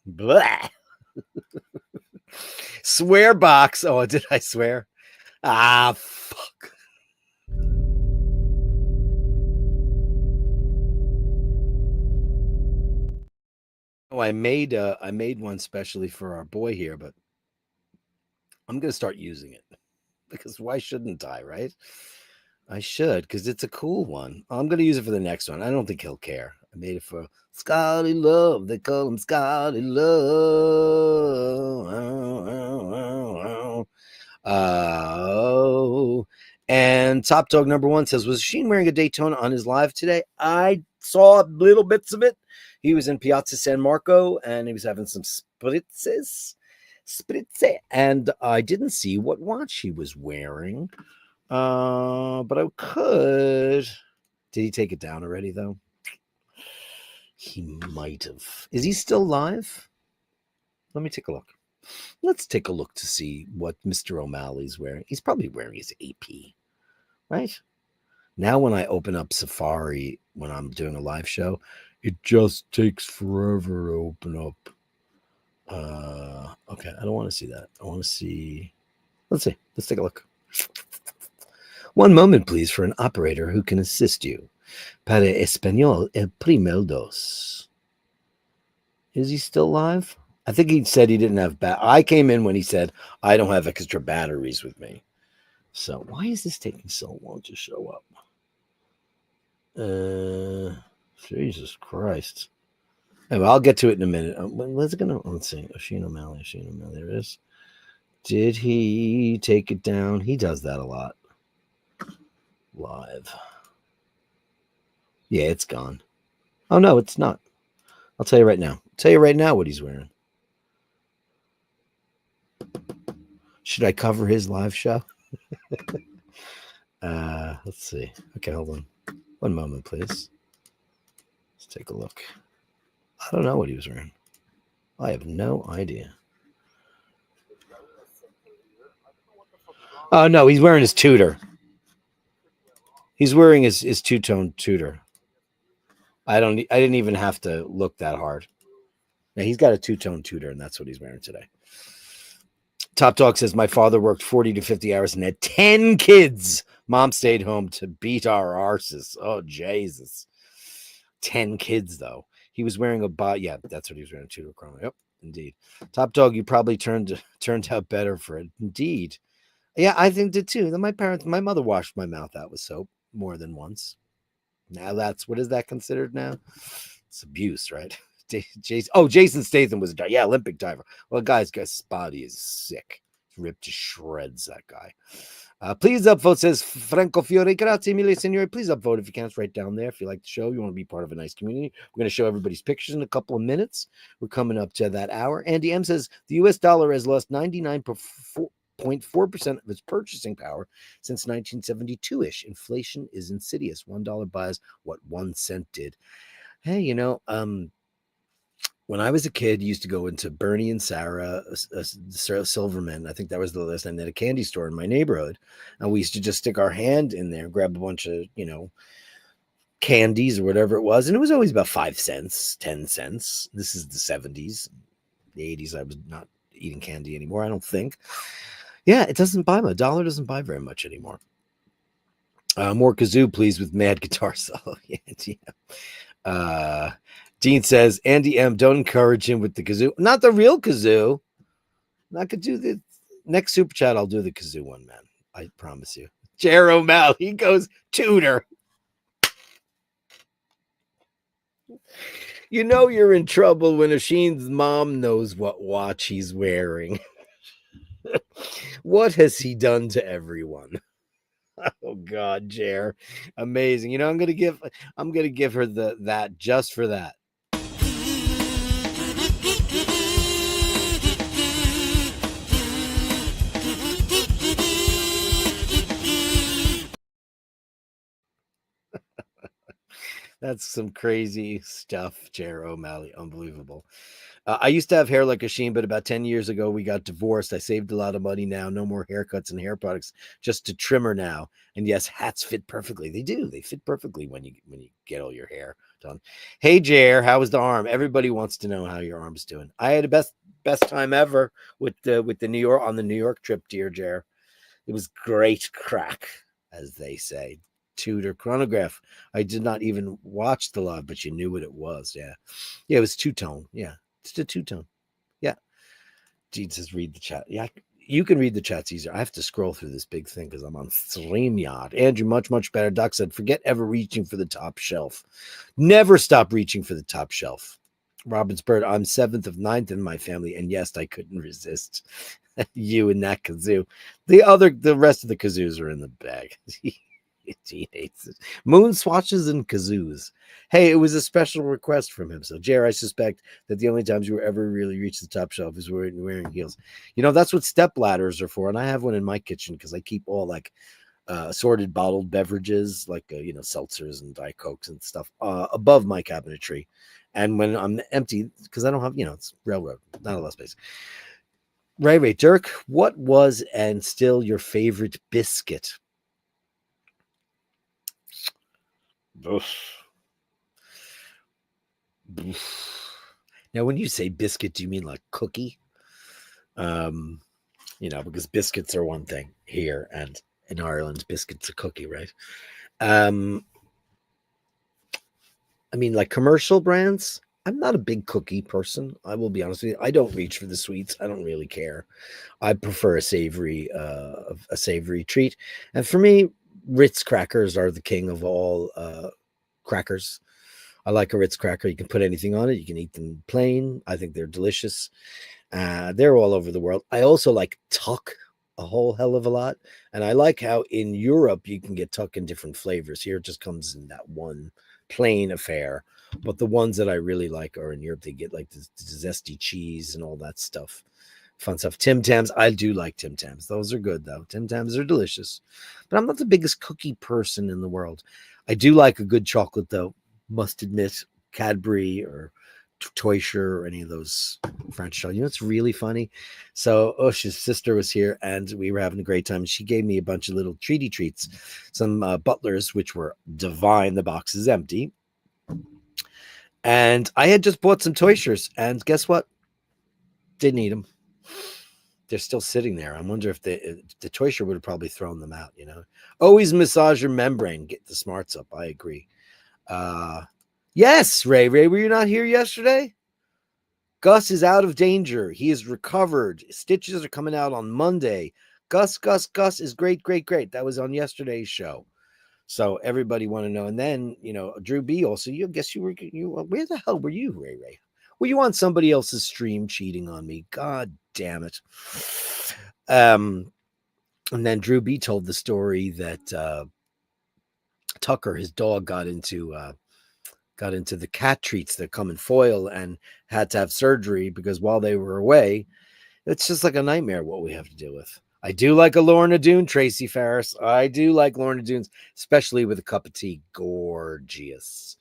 Blah. Swear box. Oh, did I swear? Ah, fuck. Oh, I made one specially for our boy here, but I'm gonna start using it because why shouldn't I, right? I should, because it's a cool one. I'm gonna use it for the next one. I don't think he'll care. I made it for Scotty Love. They call him Scotty Love. And Top Dog number 1 says, was Sheen wearing a Daytona on his live today? I saw little bits of it. He was in Piazza San Marco and he was having some spritz, and I didn't see what watch he was wearing. But I could. Did he take it down already, though? He might have. Is he still live? Let me take a look. Let's take a look to see what Mr. O'Malley's wearing. He's probably wearing his AP, right? Now when I open up Safari when I'm doing a live show, it just takes forever to open up. Okay, I don't want to see that. I want to see. Let's see. Let's take a look. One moment, please, for an operator who can assist you. Para español, el primer dos. Is he still live? I think he said he didn't have I came in when he said, I don't have extra batteries with me. So why is this taking so long to show up? Jesus Christ. Anyway, I'll get to it in a minute. Let's see. Oisin O'Malley. There it is. Did he take it down? He does that a lot. Live. Yeah, it's gone. Oh, no, it's not. I'll tell you right now. What he's wearing. Should I cover his live show? Let's see. Okay, hold on. One moment, please. Let's take a look. I don't know what he was wearing. I have no idea. Oh, no, he's wearing his Tudor. He's wearing his two-tone Tudor. I didn't even have to look that hard. Now he's got a two-tone Tudor, and that's what he's wearing today. Top Dog says, my father worked 40 to 50 hours and had 10 kids. Mom stayed home to beat our arses. Oh, Jesus. 10 kids, though. He was wearing yeah, that's what he was wearing, Tudor Chrome. Yep, indeed. Top Dog, you probably turned out better for it. Indeed. Yeah, I think did too. My mother washed my mouth out with soap more than once. Now what is that considered now? It's abuse, right? Jason Statham was Olympic diver. Well, guy's body is sick. He's ripped to shreds, that guy. Please upvote, says Franco Fiore. Grazie mille, signore. Please upvote if you can. It's right down there. If you like the show, you want to be part of a nice community. We're going to show everybody's pictures in a couple of minutes. We're coming up to that hour. Andy M says the US dollar has lost 99.4% of its purchasing power since 1972-ish. Inflation is insidious. $1 buys what 1 cent did. Hey, when I was a kid, used to go into Bernie and Sarah Silverman. I think that was the last name. They had a candy store in my neighborhood, and we used to just stick our hand in there, grab a bunch of candies or whatever it was, and it was always about 5 cents, 10 cents. This is the 70s, the 80s. I was not eating candy anymore, I don't think. Yeah, it doesn't buy much. $1 doesn't buy very much anymore. More kazoo, please, with mad guitar solo. Yeah. Dean says, Andy M, don't encourage him with the kazoo. Not the real kazoo. I could do the next super chat. I'll do the kazoo one, man. I promise you. Jer O'Malley, he goes, Tudor. You know you're in trouble when Asheen's mom knows what watch he's wearing. What has he done to everyone? Oh God, Jer. Amazing. I'm gonna give her that just for that. That's some crazy stuff, Jer O'Malley. Unbelievable. I used to have hair like a Sheen, but about 10 years ago, we got divorced. I saved a lot of money now. No more haircuts and hair products, just a trimmer now. And yes, hats fit perfectly. They do. They fit perfectly when you get all your hair done. Hey, Jer, how was the arm? Everybody wants to know how your arm's doing. I had a best time ever with the New York trip, dear Jer. It was great crack, as they say. Tudor chronograph. I did not even watch the live, but you knew what it was. Yeah, it was two-tone. Yeah, it's a two-tone. Yeah. Gene says, read the chat. Yeah, you can read the chats easier. I have to scroll through this big thing because I'm on StreamYard. Andrew, much, much better. Doc said, forget ever reaching for the top shelf. Never stop reaching for the top shelf. Robbins Bird, I'm 7th of 9th in my family, and yes, I couldn't resist you and that kazoo. The rest of the kazoos are in the bag. He hates it. Moon swatches and kazoos. Hey, it was a special request from him. So, Jer, I suspect that the only times you ever really reach the top shelf is wearing heels. That's what step ladders are for. And I have one in my kitchen because I keep all assorted bottled beverages like seltzers and Diet Cokes and stuff above my cabinetry. And when I'm empty, because I don't have, it's railroad, not a lot of space. Ray, Dirk, what was and still your favorite biscuit? Now, when you say biscuit, do you mean like cookie? Because biscuits are one thing here, and in Ireland, biscuits are cookie, right? I mean, like commercial brands. I'm not a big cookie person. I will be honest with you. I don't reach for the sweets. I don't really care. I prefer a savory treat, and for me, Ritz crackers are the king of all crackers. I like a Ritz cracker. You can put anything on it. You can eat them plain. I think they're delicious. They're all over the world. I also like Tuck a whole hell of a lot. And I like how in Europe you can get Tuck in different flavors. Here it just comes in that one plain affair. But the ones that I really like are in Europe. They get like the zesty cheese and all that stuff. Fun stuff. Tim Tams. I do like Tim Tams. Those are good, though. Tim Tams are delicious. But I'm not the biggest cookie person in the world. I do like a good chocolate, though. Must admit, Cadbury or Toysher or any of those French shows. You know, it's really funny. So Osh's sister was here and we were having a great time. She gave me a bunch of little treaty treats, some butlers, which were divine. The box is empty. And I had just bought some Toyshers, and guess what? Didn't eat them. They're still sitting there. I wonder if the Toysher would have probably thrown them out, you know. Always massage your membrane, get the smarts up. I agree. Yes, Ray, were you not here yesterday? Gus is out of danger. He is recovered. Stitches are coming out on Monday. Gus is great. That was on yesterday's show. So everybody want to know. And then, you know, Drew B also, you guess you were, where the hell were you, Ray? Were you on somebody else's stream cheating on me? God damn it. And then Drew B told the story that Tucker, his dog, got into the cat treats that come in foil and had to have surgery because while they were away, it's just like a nightmare what we have to deal with. I do like a Lorna Doone, Tracy Farris. I do like Lorna Doones, especially with a cup of tea. Gorgeous.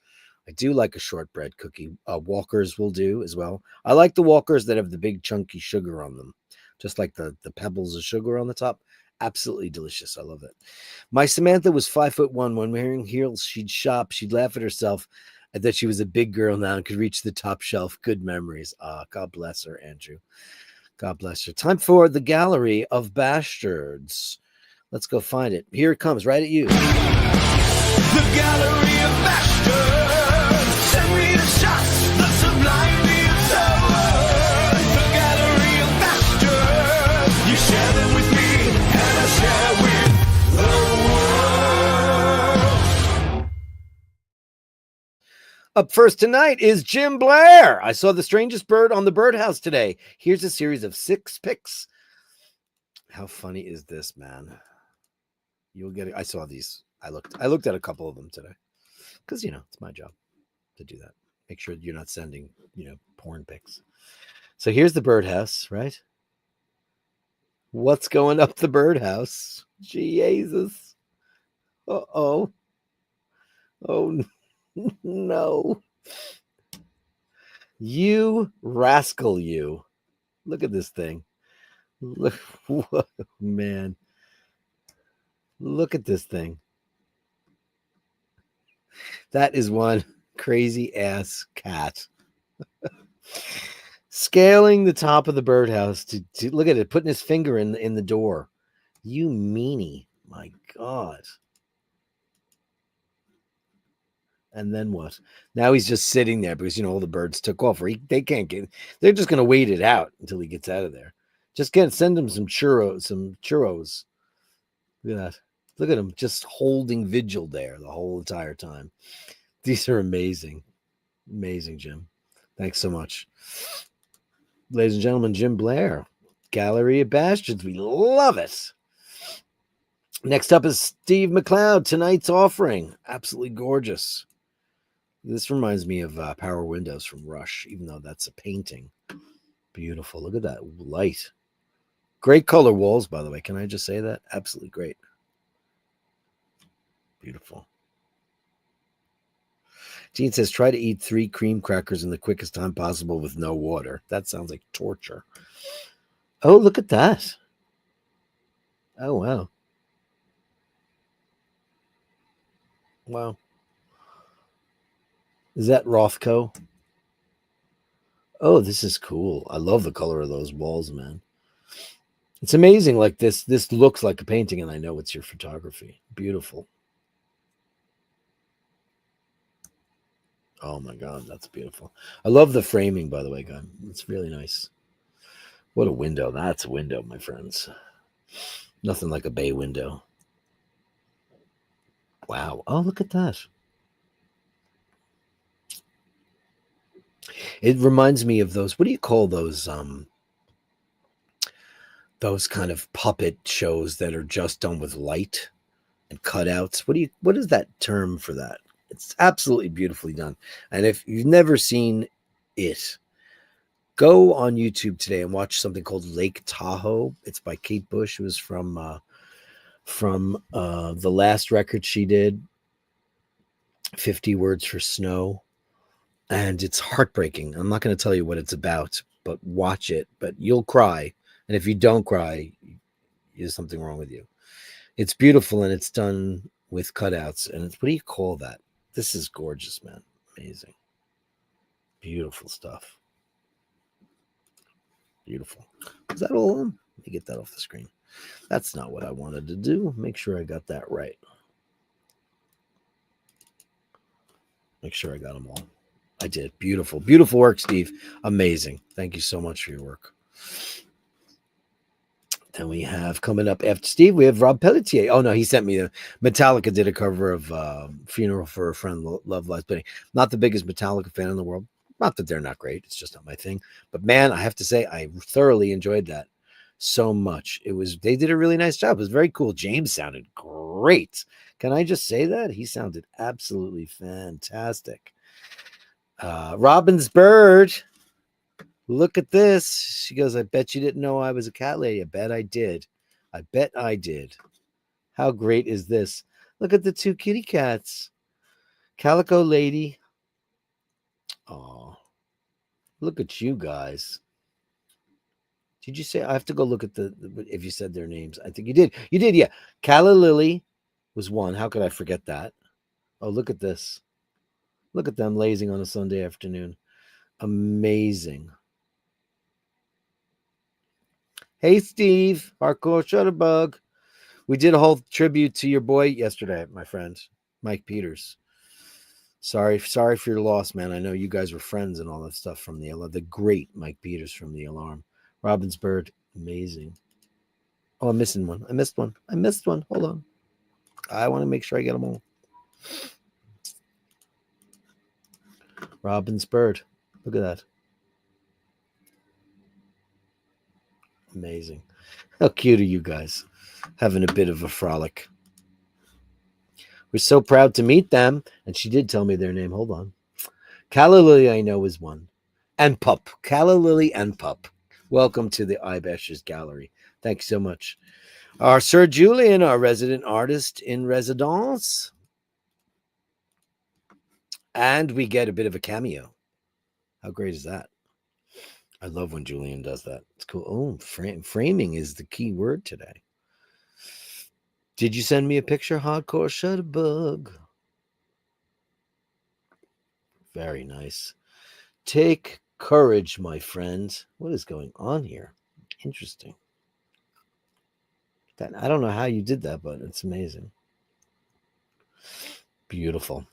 I do like a shortbread cookie. Walkers will do as well. I like the Walkers that have the big chunky sugar on them, just like the pebbles of sugar on the top. Absolutely delicious. I love it. My Samantha was 5'1". When wearing heels, she'd shop. She'd laugh at herself that she was a big girl now and could reach the top shelf. Good memories. God bless her, Andrew. God bless her. Time for the Gallery of Bashtards. Let's go find it. Here it comes, right at you. The Gallery of Bashtards. Send me the shots, the sublime, the absurd. The Gallery of Bashtards. You share them with me, and I share with the world. Up first tonight is Jim Blair. I saw the strangest bird on the birdhouse today. Here's a series of 6 pics. How funny is this, man? You'll get it. I saw these. I looked at a couple of them today because, you know, it's my job to do that. Make sure you're not sending, you know, porn pics. So here's the birdhouse, right? What's going up the birdhouse? Jesus. Uh-oh. Oh, no. You rascal, you. Look at this thing. Look, man. Look at this thing. That is one crazy ass cat. Scaling the top of the birdhouse to look at it, putting his finger in the door. You meanie. My God. And then what? Now he's just sitting there because, you know, all the birds took off. Or they can't get. They're just going to wait it out until he gets out of there. Just send him some churros. Look at that. Look at him just holding vigil there the whole entire time. These are amazing. Amazing, Jim. Thanks so much. Ladies and gentlemen, Jim Blair, Gallery of Bastards. We love it. Next up is Steve McLeod, Tonight's Offering. Absolutely gorgeous. This reminds me of Power Windows from Rush, even though that's a painting. Beautiful. Look at that light. Great color walls, by the way. Can I just say that? Absolutely great. Beautiful. Gene says, try to eat 3 cream crackers in the quickest time possible with no water. That sounds like torture. Oh, look at that. Oh, wow. Wow. Is that Rothko? Oh, this is cool. I love the color of those walls, man. It's amazing. Like this looks like a painting, and I know it's your photography. Beautiful. Oh my God, that's beautiful. I love the framing, by the way, guy. It's really nice. What a window. That's a window, my friends. Nothing like a bay window. Wow. Oh, look at that. It reminds me of those, what do you call those kind of puppet shows that are just done with light and cutouts? What is that term for that? It's absolutely beautifully done. And if you've never seen it, go on YouTube today and watch something called Lake Tahoe. It's by Kate Bush. It was from the last record she did, 50 Words for Snow. and it's heartbreaking. I'm not going to tell you what it's about, but watch it. But you'll cry, and if you don't cry, there's something wrong with you. It's beautiful, and it's done with cutouts. And it's, what do you call that? This is gorgeous, man. Amazing, beautiful stuff. Beautiful. Is that all of them? Let me get that off the screen. That's not what I wanted to do. Make sure I got that right. Make sure I got them all. I did. Beautiful. Beautiful work, Steve. Amazing. Thank you so much for your work. Then we have coming up after Steve, we have Rob Pelletier. Oh, no, he sent me Metallica did a cover of Funeral for a Friend, Love Lies Bleeding. Not the biggest Metallica fan in the world. Not that they're not great. It's just not my thing. But man, I have to say, I thoroughly enjoyed that so much. They did a really nice job. It was very cool. James sounded great. Can I just say that? He sounded absolutely fantastic. Robin's Bird. Look at this. She goes, I bet you didn't know I was a cat lady. I bet I did. I bet I did. How great is this? Look at the two kitty cats. Calico Lady. Oh, look at you guys. Did you say, I have to go look at if you said their names? I think you did. You did, yeah. Calla Lily was one. How could I forget that? Oh, look at this. Look at them lazing on a Sunday afternoon. Amazing. Hey, Steve, hardcore shutterbug. We did a whole tribute to your boy yesterday, my friend, Mike Peters. Sorry for your loss, man. I know you guys were friends and all that stuff from the great Mike Peters from The Alarm. Robin's Bird, amazing. Oh, I'm missing one. I missed one. Hold on. I want to make sure I get them all. Robin's Bird. Look at that. Amazing. How cute are you guys? Having a bit of a frolic. We're so proud to meet them. And she did tell me their name. Hold on. Calla Lily, I know, is one. And Pup. Calla Lily and Pup. Welcome to the iBashers Gallery. Thanks so much. Our Sir Julian, our resident artist in residence. And we get a bit of a cameo. How great is that? I love when Julian does that. It's cool. Oh, framing is the key word today. Did you send me a picture, hardcore shutterbug? Very nice. Take courage, my friend. What is going on here? Interesting. I don't know how you did that, but it's amazing. Beautiful.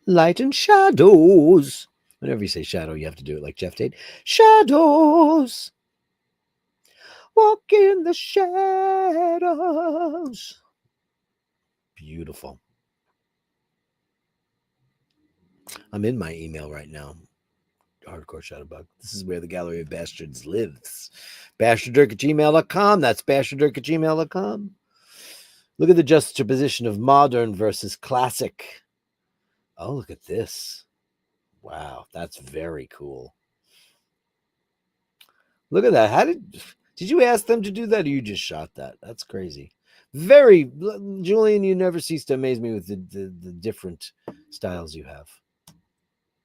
Light and shadows. Whenever you say shadow, you have to do it like Jeff Tate. Shadows. Walk in the shadows. Beautiful. I'm in my email right now. Hardcore Shadowbug. This is where the Gallery of Bastards lives. Basherdirk@gmail.com. That's basherdirk@gmail.com. Look at the juxtaposition of modern versus classic. Oh, look at this. Wow, that's very cool. Look at that. How did you ask them to do that, or you just shot that? That's crazy. Julian, you never cease to amaze me with the different styles you have.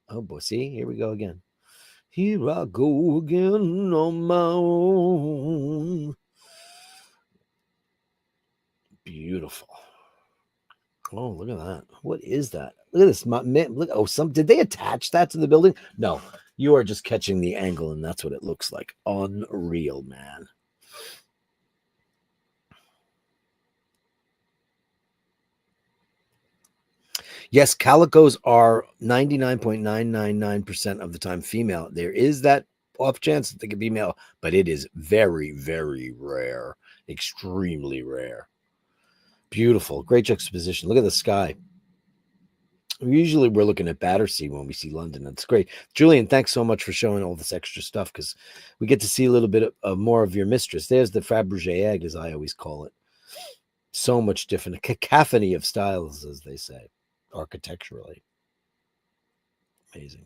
Oh boy, see, here we go again. Here I go again on my own. Beautiful. Oh, look at that. What is that? Look at this. Look, did they attach that to the building? No, you are just catching the angle, and that's what it looks like. Unreal, man. Yes, calicos are 99.999% of the time female. There is that off chance that they could be male, but it is very, very rare. Extremely rare. Beautiful. Great juxtaposition. Look at the sky. Usually we're looking at Battersea when we see London. That's great. Julian, thanks so much for showing all this extra stuff, because we get to see a little bit of more of your mistress. There's the Fabergé egg, as I always call it. So much different. A cacophony of styles, as they say, architecturally. Amazing.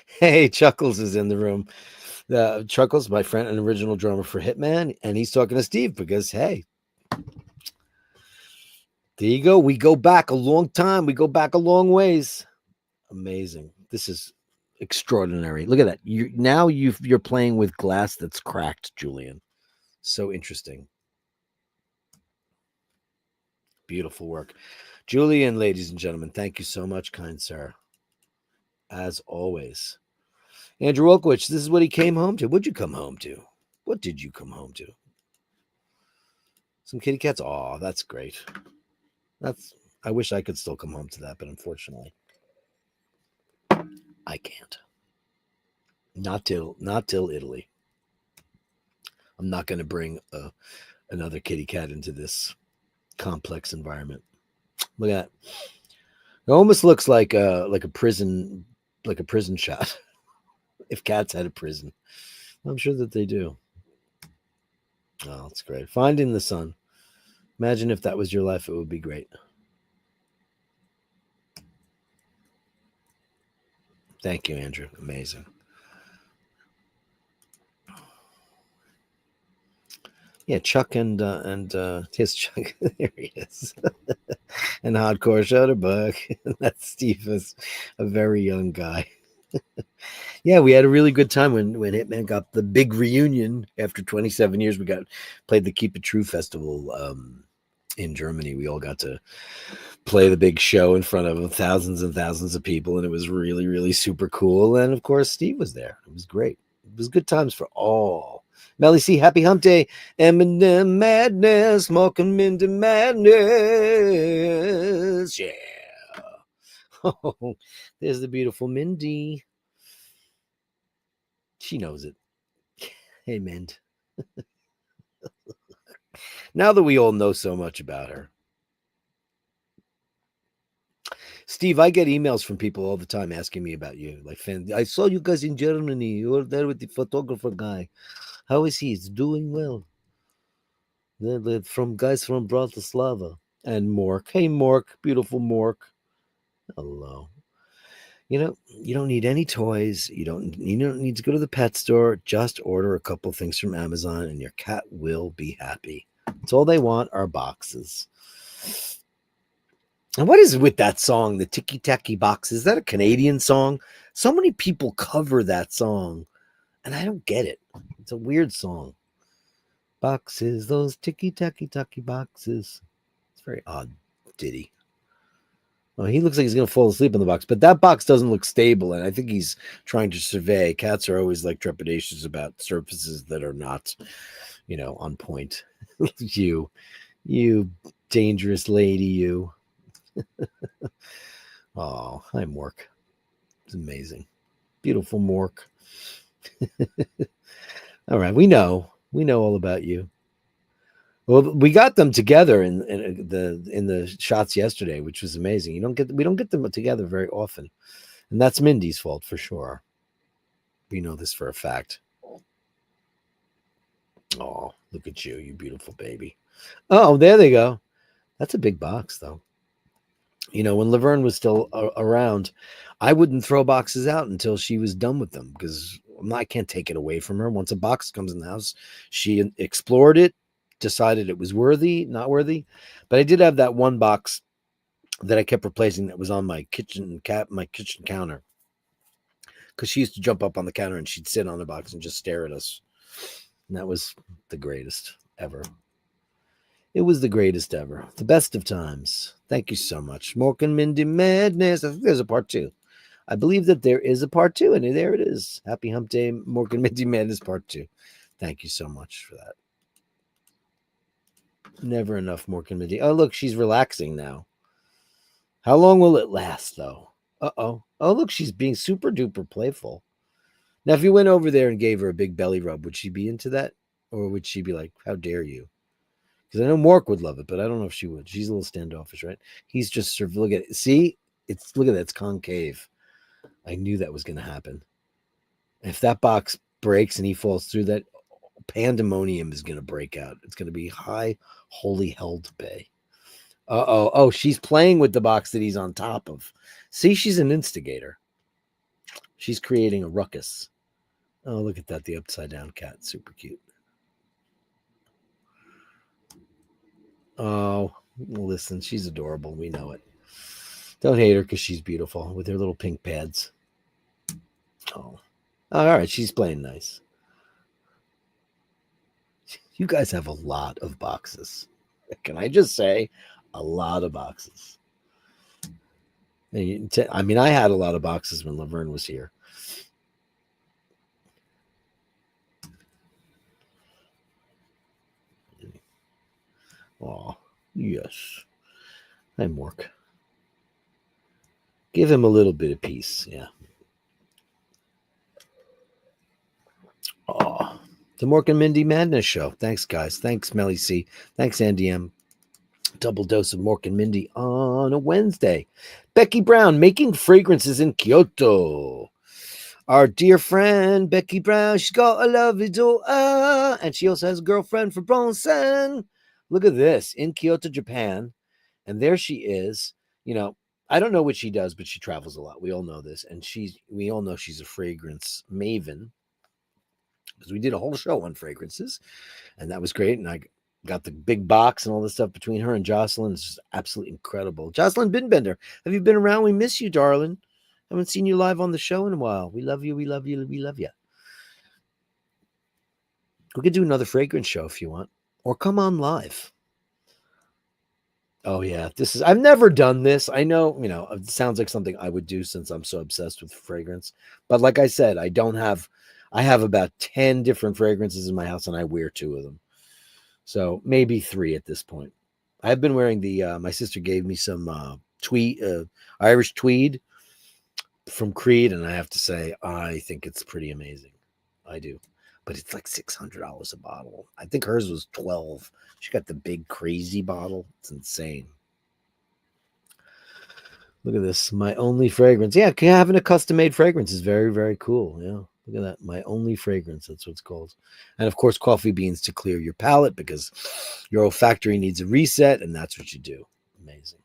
Hey, Chuckles is in the room. Chuckles, my friend, an original drummer for Hitman, and he's talking to Steve because, hey, There you go. We go back a long time. We go back a long ways. Amazing. This is extraordinary. Look at that. You're playing with glass that's cracked, Julian. So interesting. Beautiful work. Julian, ladies and gentlemen, thank you so much, kind sir. As always. Andrew Oakwich, this is what he came home to. What'd you come home to? What did you come home to? Some kitty cats? Aw, that's great. I wish I could still come home to that, but unfortunately, I can't. Not till Italy. I'm not going to bring another kitty cat into this complex environment. Look at that. It almost looks like a prison shot. If cats had a prison, I'm sure that they do. Oh, it's great. Finding the sun. Imagine if that was your life, it would be great. Thank you, Andrew. Amazing. Yeah, Chuck and his Chuck. There he is. And Hardcore Shutterbug. That's Steve is a very young guy. Yeah, we had a really good time when Hitman got the big reunion after 27 years. We played the Keep It True festival in Germany. We all got to play the big show in front of thousands and thousands of people, and it was really, really super cool. And of course, Steve was there. It was great. It was good times for all. Melly C, happy hump day. Eminem madness, smoking into madness. Yeah. Oh, there's the beautiful Mindy. She knows it. Hey, Mint. Now that we all know so much about her. Steve, I get emails from people all the time asking me about you. Like, I saw you guys in Germany. You were there with the photographer guy. How is he? He's doing well. They're from guys from Bratislava. And Mork. Hey, Mork. Beautiful Mork. Hello. You don't need any toys. You don't need to go to the pet store. Just order a couple things from Amazon and your cat will be happy. That's all they want are boxes. And what is with that song, the Tiki Taki Box? Is that a Canadian song? So many people cover that song, and I don't get it. It's a weird song. Boxes, those Tiki Taki Taki boxes. It's very odd ditty. Well, he looks like he's going to fall asleep in the box, but that box doesn't look stable, and I think he's trying to survey. Cats are always like trepidatious about surfaces that are not, on point. you dangerous lady, you. Oh, hi, Mork. It's amazing. Beautiful Mork. All right, we know all about you. Well, we got them together in the shots yesterday, which was amazing. We don't get them together very often, and that's Mindy's fault for sure. We know this for a fact. Oh, look at you beautiful baby. Oh, there they go. That's a big box, though. When Laverne was still around, I wouldn't throw boxes out until she was done with them because I can't take it away from her. Once a box comes in the house, she explored it, decided it was worthy, not worthy. But I did have that one box that I kept replacing that was on my kitchen counter because she used to jump up on the counter and she'd sit on the box and just stare at us. And that was the greatest ever. It was the greatest ever. The best of times. Thank you so much. Mork and Mindy Madness. I think there's a part 2. I believe that there is a part 2, and there it is. Happy Hump Day, Mork and Mindy Madness part 2. Thank you so much for that. Never enough Mork and Mindy. Oh, look, she's relaxing now. How long will it last, though? Uh-oh. Oh, look, she's being super duper playful. Now, if you went over there and gave her a big belly rub, would she be into that? Or would she be like, how dare you? Because I know Mork would love it, but I don't know if she would. She's a little standoffish, right? He's just look at it. See, look at that. It's concave. I knew that was going to happen. If that box breaks and he falls through, that pandemonium is going to break out. It's going to be high holy hell to pay. Oh, she's playing with the box that he's on top of. See, she's an instigator. She's creating a ruckus. Oh, look at that. The upside down cat. Super cute. Oh, Listen, she's adorable. We know it. Don't hate her because she's beautiful with her little pink pads. Oh, all right. She's playing nice. You guys have a lot of boxes. Can I just say, a lot of boxes? I mean, I had a lot of boxes when Laverne was here. Oh, yes. Hi, Mork. Give him a little bit of peace. Yeah. Oh, the Mork and Mindy Madness Show. Thanks, guys. Thanks, Melly C. Thanks, Andy M. Double dose of Mork and Mindy on a Wednesday. Becky Brown making fragrances in Kyoto. Our dear friend Becky Brown, she's got a lovely daughter, and she also has a girlfriend from Bronson. Look at this in Kyoto, Japan, and there she is. You know, I don't know what she does, but she travels a lot. We all know this, and we all know she's a fragrance maven because we did a whole show on fragrances, and that was great. And I got the big box and all this stuff between her and Jocelyn. It's just absolutely incredible. Jocelyn Binbender, have you been around? We miss you, darling. Haven't seen you live on the show in a while. We love you. We love you. We love you. We could do another fragrance show if you want, or come on live. Oh yeah, I've never done this. I know, it sounds like something I would do since I'm so obsessed with fragrance. But like I said, I have about 10 different fragrances in my house and I wear 2 of them. So maybe 3 at this point. I've been wearing my sister gave me some Irish tweed from Creed, and I have to say, I think it's pretty amazing. I do. But it's like $600 a bottle. I think hers was $12. She got the big crazy bottle. It's insane. Look at this. My only fragrance. Yeah, having a custom-made fragrance is very, very cool. Yeah. Look at that. My only fragrance. That's what it's called. And of course, coffee beans to clear your palate because your olfactory needs a reset, and that's what you do. Amazing.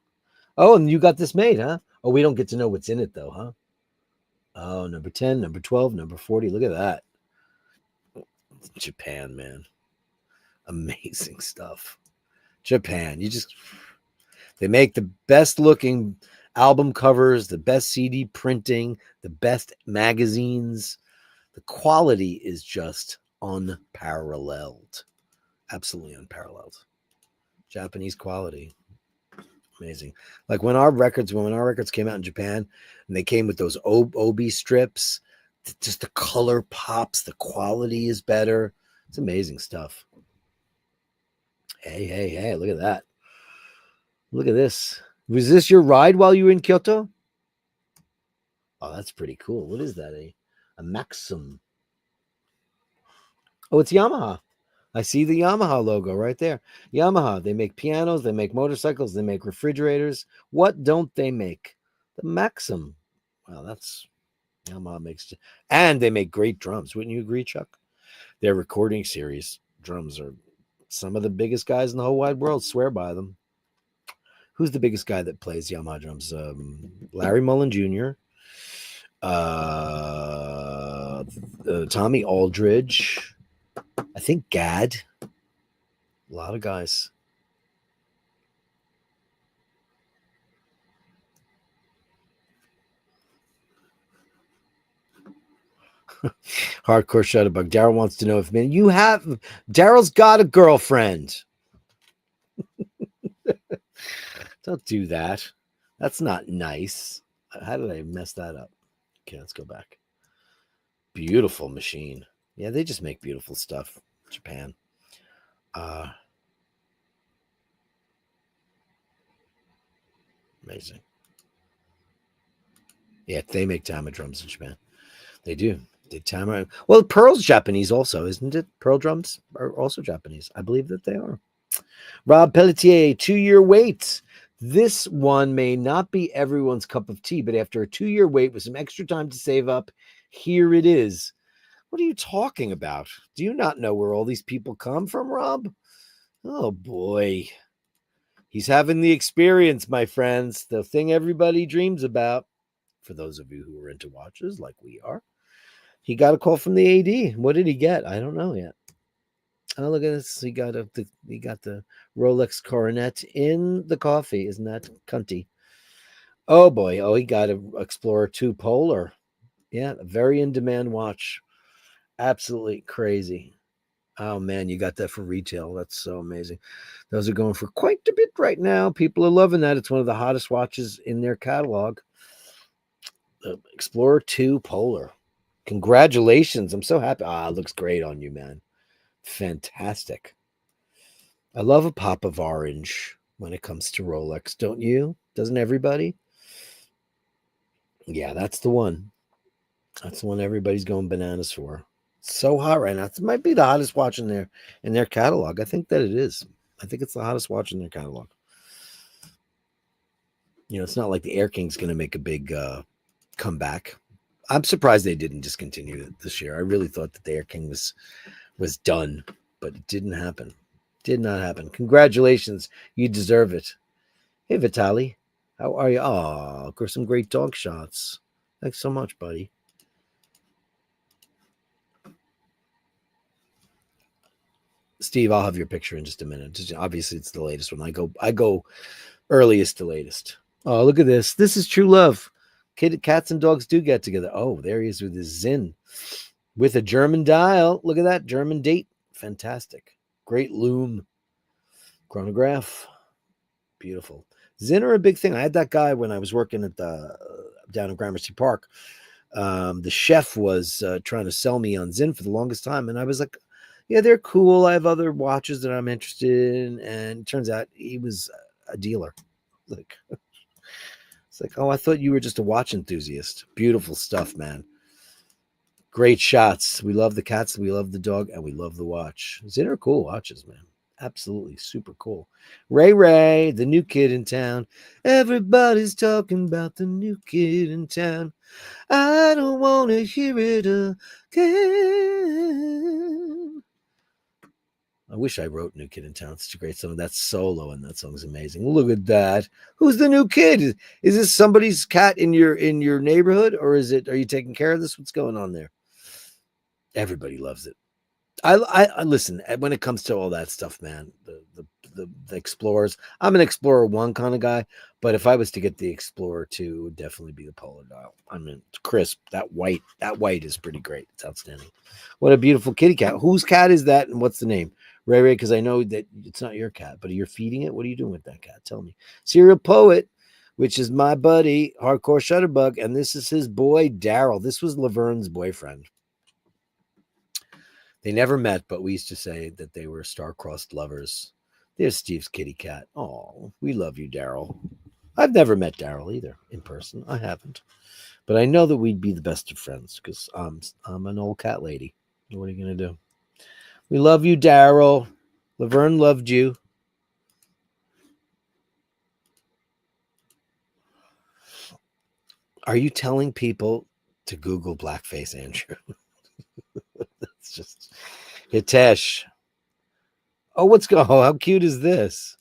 Oh, and you got this made, huh? Oh, we don't get to know what's in it, though, huh? Oh, number 10, number 12, number 40. Look at that. Japan, man. Amazing stuff. Japan. They make the best looking album covers, the best CD printing, the best magazines. The quality is just unparalleled. Absolutely unparalleled. Japanese quality. Amazing. Like when our records came out in Japan and they came with those obi strips, just the color pops, the quality is better. It's amazing stuff. Hey, look at that. Look at this. Was this your ride while you were in Kyoto? Oh, that's pretty cool. What is that? A Maxim. Oh, it's Yamaha. I see the Yamaha logo right there. Yamaha, they make pianos, they make motorcycles, they make refrigerators. What don't they make? The Maxim. Wow, that's Yamaha makes, and they make great drums. Wouldn't you agree, Chuck? Their recording series drums are some of the biggest guys in the whole wide world swear by them. Who's the biggest guy that plays Yamaha drums? Larry Mullen Jr., Tommy Aldridge, I think Gad. A lot of guys. Hardcore Shutterbug. Daryl wants to know if Daryl's got a girlfriend. Don't do that. That's not nice. How did I mess that up? Okay, let's go back. Beautiful machine. Yeah, they just make beautiful stuff. Japan. Amazing. Yeah, they make Tama drums in Japan. They do. Tama. Well, Pearl's Japanese also, isn't it? Pearl drums are also Japanese. I believe that they are. Rob Pelletier, 2-year wait. This one may not be everyone's cup of tea, but after a 2-year wait with some extra time to save up, here it is. What are you talking about? Do you not know where all these people come from, Rob? Oh, boy. He's having the experience, my friends. The thing everybody dreams about. For those of you who are into watches like we are. He got a call from the AD. What did he get? I don't know yet. Oh, look at this. He got the Rolex coronet in the coffee. Isn't that cunty? Oh boy. Oh, he got a Explorer 2 Polar. Yeah, a very in demand watch. Absolutely crazy. Oh man, you got that for retail. That's so amazing. Those are going for quite a bit right now. People are loving that. It's one of the hottest watches in their catalog. The Explorer 2 Polar. Congratulations. I'm so happy. Ah, it looks great on you, man. Fantastic. I love a pop of orange when it comes to Rolex, don't you? Doesn't everybody? Yeah, that's the one. That's the one everybody's going bananas for. It's so hot right now. It might be the hottest watch in their catalog. I think that it is. I think it's the hottest watch in their catalog. You know, it's not like the Air King's going to make a big comeback. I'm surprised they didn't discontinue it this year. I really thought that the Air King was done, but it didn't happen. Did not happen. Congratulations. You deserve it. Hey, Vitali. How are you? Oh, some great dog shots. Thanks so much, buddy. Steve, I'll have your picture in just a minute. Obviously, it's the latest one. I go earliest to latest. Oh, look at this. This is true love. Cats and dogs do get together. Oh, there he is with his Zinn. With a German dial. Look at that. German date. Fantastic. Great loom. Chronograph. Beautiful. Zinn are a big thing. I had that guy when I was working at down in Gramercy Park. The chef was trying to sell me on Zinn for the longest time. And I was like, yeah, they're cool. I have other watches that I'm interested in. And it turns out he was a dealer. Like, it's like, oh, I thought you were just a watch enthusiast. Beautiful stuff, man. Great shots. We love the cats, we love the dog, and we love the watch. Zinn are cool watches, man. Absolutely super cool. Ray, the new kid in town. Everybody's talking about the new kid in town. I don't want to hear it again. I wish I wrote New Kid in Town. It's a great song. That solo and that song's amazing. Look at that. Who's the new kid? Is this somebody's cat in your neighborhood, or are you taking care of this? What's going on there? Everybody loves it. I listen, when it comes to all that stuff, man, the Explorers, I'm an Explorer 1 kind of guy, but if I was to get the Explorer 2, it would definitely be the Polar Dial. I mean, it's crisp. That white is pretty great. It's outstanding. What a beautiful kitty cat. Whose cat is that, and what's the name? Ray, because I know that it's not your cat, but you're feeding it. What are you doing with that cat? Tell me. Serial Poet, which is my buddy, Hardcore Shutterbug, and this is his boy, Daryl. This was Laverne's boyfriend. They never met, but we used to say that they were star-crossed lovers. There's Steve's kitty cat. Oh, we love you, Daryl. I've never met Daryl either in person. I haven't. But I know that we'd be the best of friends because I'm an old cat lady. What are you going to do? We love you, Daryl. Laverne loved you. Are you telling people to Google blackface, Andrew? That's just Hitesh. Oh, how cute is this?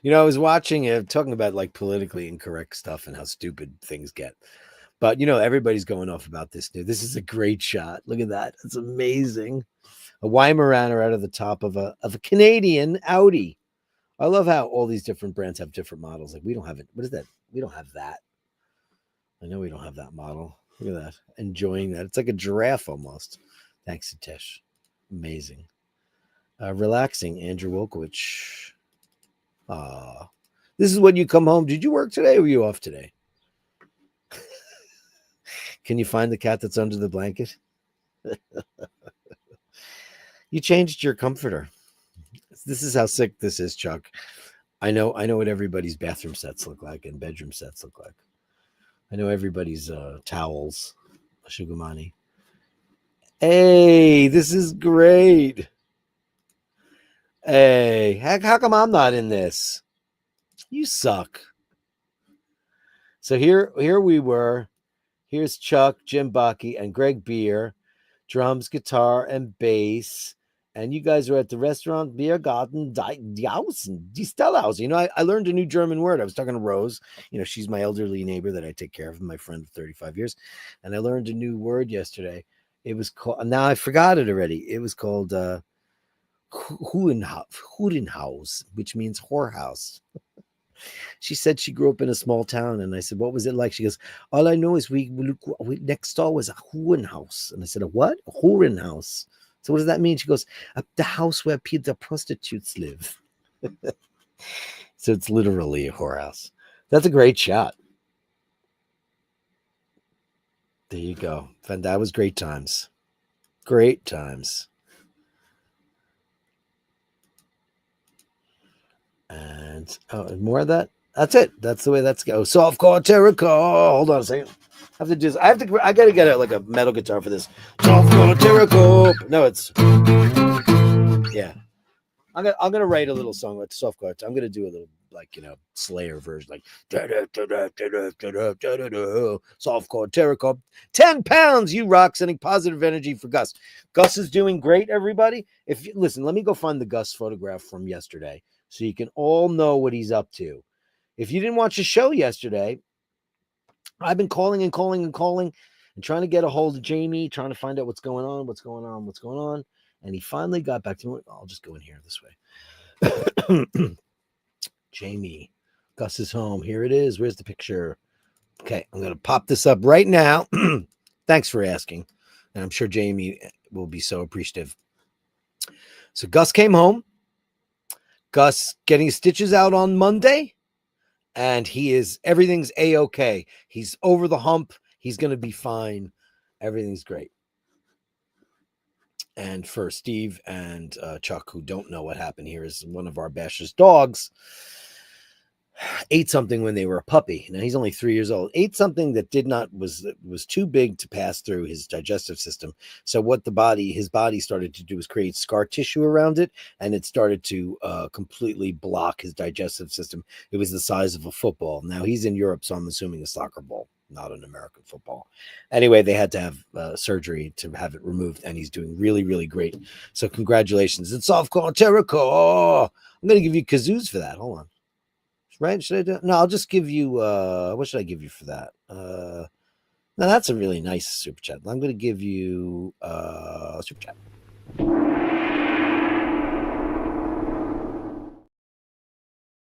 You know, I was watching it, talking about like politically incorrect stuff and how stupid things get. But, you know, everybody's going off about this new. This is a great shot. Look at that. It's amazing. A Weimaraner out of the top of a Canadian Audi. I love how all these different brands have different models. Like we don't have it. What is that? We don't have that. I know we don't have that model. Look at that. Enjoying that. It's like a giraffe almost. Thanks, Satish. Amazing. Relaxing, Andrew Wolkowicz. This is when you come home. Did you work today or were you off today? Can you find the cat that's under the blanket? You changed your comforter. This is how sick this is, Chuck. I know what everybody's bathroom sets look like and bedroom sets look like. I know everybody's towels. Shugumani. Hey, this is great. Hey, how come I'm not in this? You suck. So here we were. Here's Chuck, Jim Bucky, and Greg Beer, drums, guitar, and bass. And you guys were at the restaurant Biergarten Die Stellhaus. You know, I learned a new German word. I was talking to Rose. You know, she's my elderly neighbor that I take care of, my friend of 35 years. And I learned a new word yesterday. It was called. Now I forgot it already. It was called Hurenhaus, which means whorehouse. She said she grew up in a small town, and I said, "What was it like?" She goes, "All I know is we next door was a Hurenhaus," and I said, "A what? A Hurenhaus." So what does that mean? She goes, "The house where the prostitutes live." So it's literally a whorehouse. That's a great shot. There you go. And that was great times. Great times. And more of that. That's it. That's the way that's go. Softcore terracotta. Hold on a second. I have to do this. I gotta get like a metal guitar for this. Softcore terracotta. No, it's yeah. I'm gonna write a little song with softcore. I'm gonna do a little Slayer version, like softcore terracotta. 10 pounds, you rock, sending positive energy for Gus. Gus is doing great, everybody. If you listen, let me go find the Gus photograph from yesterday so you can all know what he's up to. If you didn't watch the show yesterday, I've been calling and trying to get a hold of Jamie, trying to find out what's going on. And he finally got back to me. I'll just go in here this way. Jamie, Gus is home. Here it is. Where's the picture? Okay, I'm going to pop this up right now. Thanks for asking. And I'm sure Jamie will be so appreciative. So Gus came home. Gus getting stitches out on Monday. And everything's A-okay. He's over the hump. He's going to be fine. Everything's great. And for Steve and Chuck, who don't know what happened here, is one of our Basher's dogs ate something when they were a puppy. Now he's only 3 years old. Ate something that was too big to pass through his digestive system. So what his body started to do was create scar tissue around it, and it started to completely block his digestive system. It was the size of a football. Now he's in Europe, so I'm assuming a soccer ball, not an American football. Anyway, they had to have surgery to have it removed, and he's doing really, really great. So congratulations. It's softcore terracotta. I'm going to give you kazoos for that. Hold on. Right? Should I do? No, I'll just give you. What should I give you for that? No, that's a really nice super chat. I'm going to give you super chat.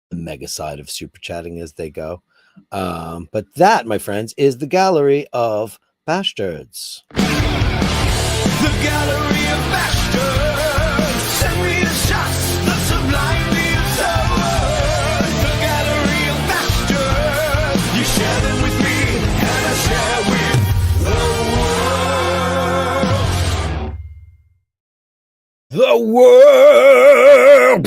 The mega side of super chatting as they go. But that, my friends, is the Gallery of Bastards. The Gallery of Bashtards. Send me the shots, the sublime, the absurd. The Gallery of Bashtards. You share them with me, and I share with the world.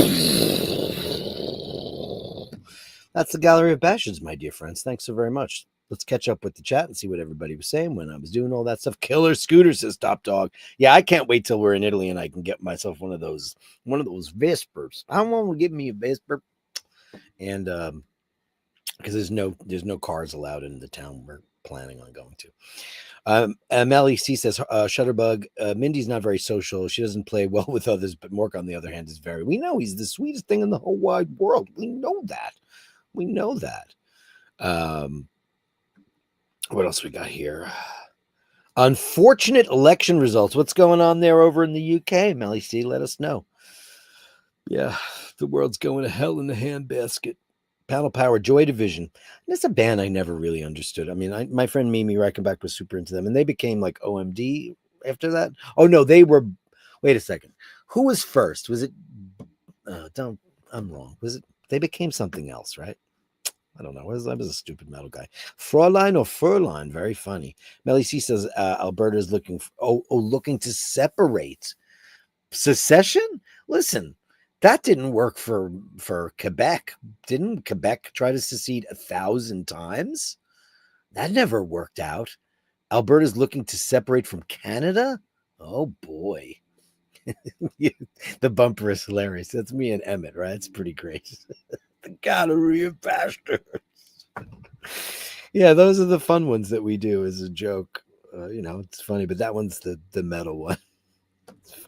That's the Gallery of Bastards, my dear friends. Thanks so very much. Let's catch up with the chat and see what everybody was saying when I was doing all that stuff. Killer Scooter says Top Dog. Yeah, I can't wait till we're in Italy and I can get myself one of those Vespers. I want to give me a Vesper. And because there's no cars allowed in the town we're planning on going to. Melly C says Shutterbug, Mindy's not very social. She doesn't play well with others, but Mork, on the other hand, is very. We know he's the sweetest thing in the whole wide world. We know that. What else we got here? Unfortunate election results. What's going on there over in the UK? Melly C, let us know. Yeah, the world's going to hell in the handbasket. Panel Power, Joy Division. That's a band I never really understood. I mean, my friend Mimi Reichenbach was super into them, and they became like OMD after that. Oh, no, they were... Wait a second. Who was first? Was it... I'm wrong. Was it... They became something else, right? I don't know. I was a stupid metal guy. Fräulein or Fräulein, very funny. Melly C says Alberta's looking to separate. Secession? Listen, that didn't work for Quebec. Didn't Quebec try to secede 1,000 times? That never worked out. Alberta's looking to separate from Canada? Oh boy. The bumper is hilarious. That's me and Emmett, right? It's pretty great. The Gallery of Bastards. Yeah, those are the fun ones that we do as a joke. It's funny, but that one's the metal one.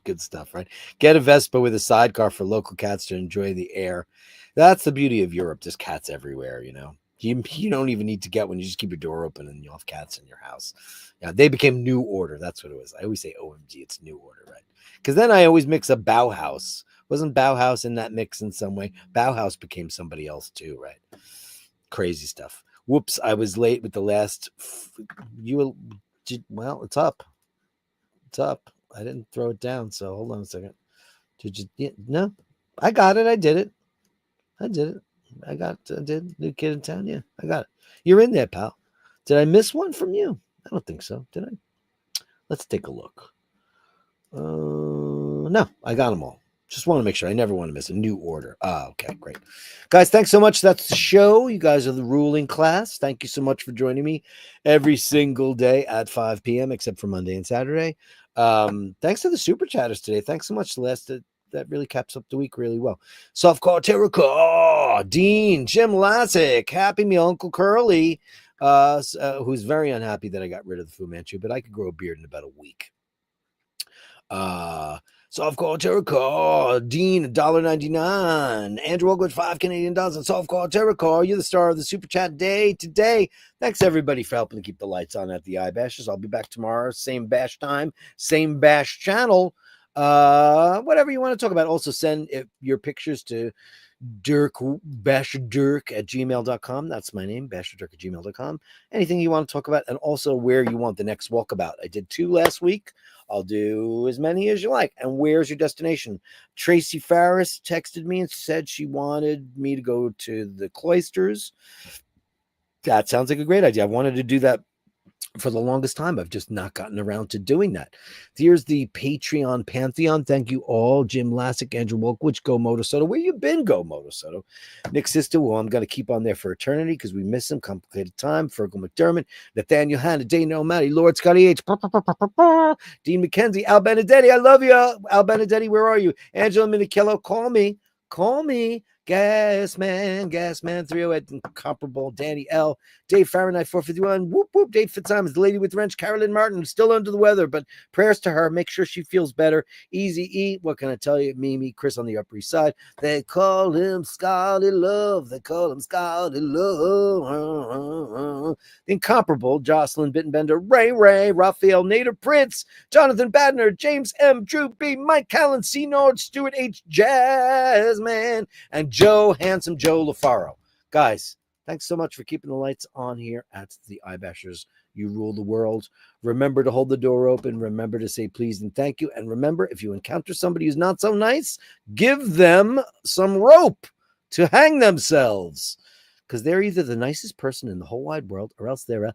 Good stuff, right? Get a Vespa with a sidecar for local cats to enjoy the air. That's the beauty of Europe. There's cats everywhere, You don't even need to get one. You just keep your door open and you'll have cats in your house. Yeah, they became New Order. That's what it was. I always say OMG, it's New Order, right? Because then I always mix up Bauhaus. Wasn't Bauhaus in that mix in some way? Bauhaus became somebody else too, right? Crazy stuff. Whoops, I was late with the last. Well, it's up. It's up. I didn't throw it down, so hold on a second. No, I got it. I did it. I did. New Kid in Town. Yeah, I got it. You're in there, pal. Did I miss one from you? I don't think so. Did I? Let's take a look. No, I got them all. Just want to make sure. I never want to miss a New Order. Okay, great. Guys, thanks so much. That's the show. You guys are the ruling class. Thank you so much for joining me every single day at 5 p.m., except for Monday and Saturday. Thanks to the super chatters today. Thanks so much, Celeste. That really caps up the week really well. Softcore Terrica, Dean, Jim Lassick, Happy Meal, Uncle Curly, who's very unhappy that I got rid of the Fu Manchu, but I could grow a beard in about a week. Softcore Terrica, Dean, $1.99. Andrew Ogwood, $5 and Softcore Terrica, you're the star of the super chat day today. Thanks everybody for helping to keep the lights on at the iBashers. I'll be back tomorrow, same bash time, same bash channel. Whatever you want to talk about. Also send your pictures to Dirk, Basherdirk at gmail.com. That's my name, Basherdirk at gmail.com. Anything you want to talk about, and also where you want the next walkabout. I did 2 last week. I'll do as many as you like. And where's your destination? Tracy Farris texted me and said she wanted me to go to the cloisters. That sounds like a great idea. I wanted to do that for the longest time. I've just not gotten around to doing that. Here's the Patreon Pantheon. Thank you all. Jim Lassick, Andrew Wolkowicz, Go Motosoto. Where you been, Go Motosoto? Nick Sister, well, I'm going to keep on there for eternity because we miss him. Complicated Time, Fergal McDermott, Nathaniel Hanna, Dana O'Malley, Lord Scotty H, Dean McKenzie, Al Benedetti. I love you, Al Benedetti. Where are you? Angela Minichello, call me. Gasman 308, Incomparable, Danny L, Dave Fahrenheit 451, whoop whoop, Dave Fitzsimons, the lady with the wrench, Carolyn Martin, still under the weather, but prayers to her, make sure she feels better. Easy E, what can I tell you? Mimi, Chris on the Upper East Side, they call him Scotty Love, the Incomparable, Jocelyn Bittenbender, Ray, Raphael Nader, Prince, Jonathan Badner, James M, Drew B, Mike Callan, C Nord, Stuart H, Jazzman, and Handsome Joe LaFaro. Guys, thanks so much for keeping the lights on here at the iBashers. You rule the world. Remember to hold the door open. Remember to say please and thank you. And remember, if you encounter somebody who's not so nice, give them some rope to hang themselves. Because they're either the nicest person in the whole wide world or else they're a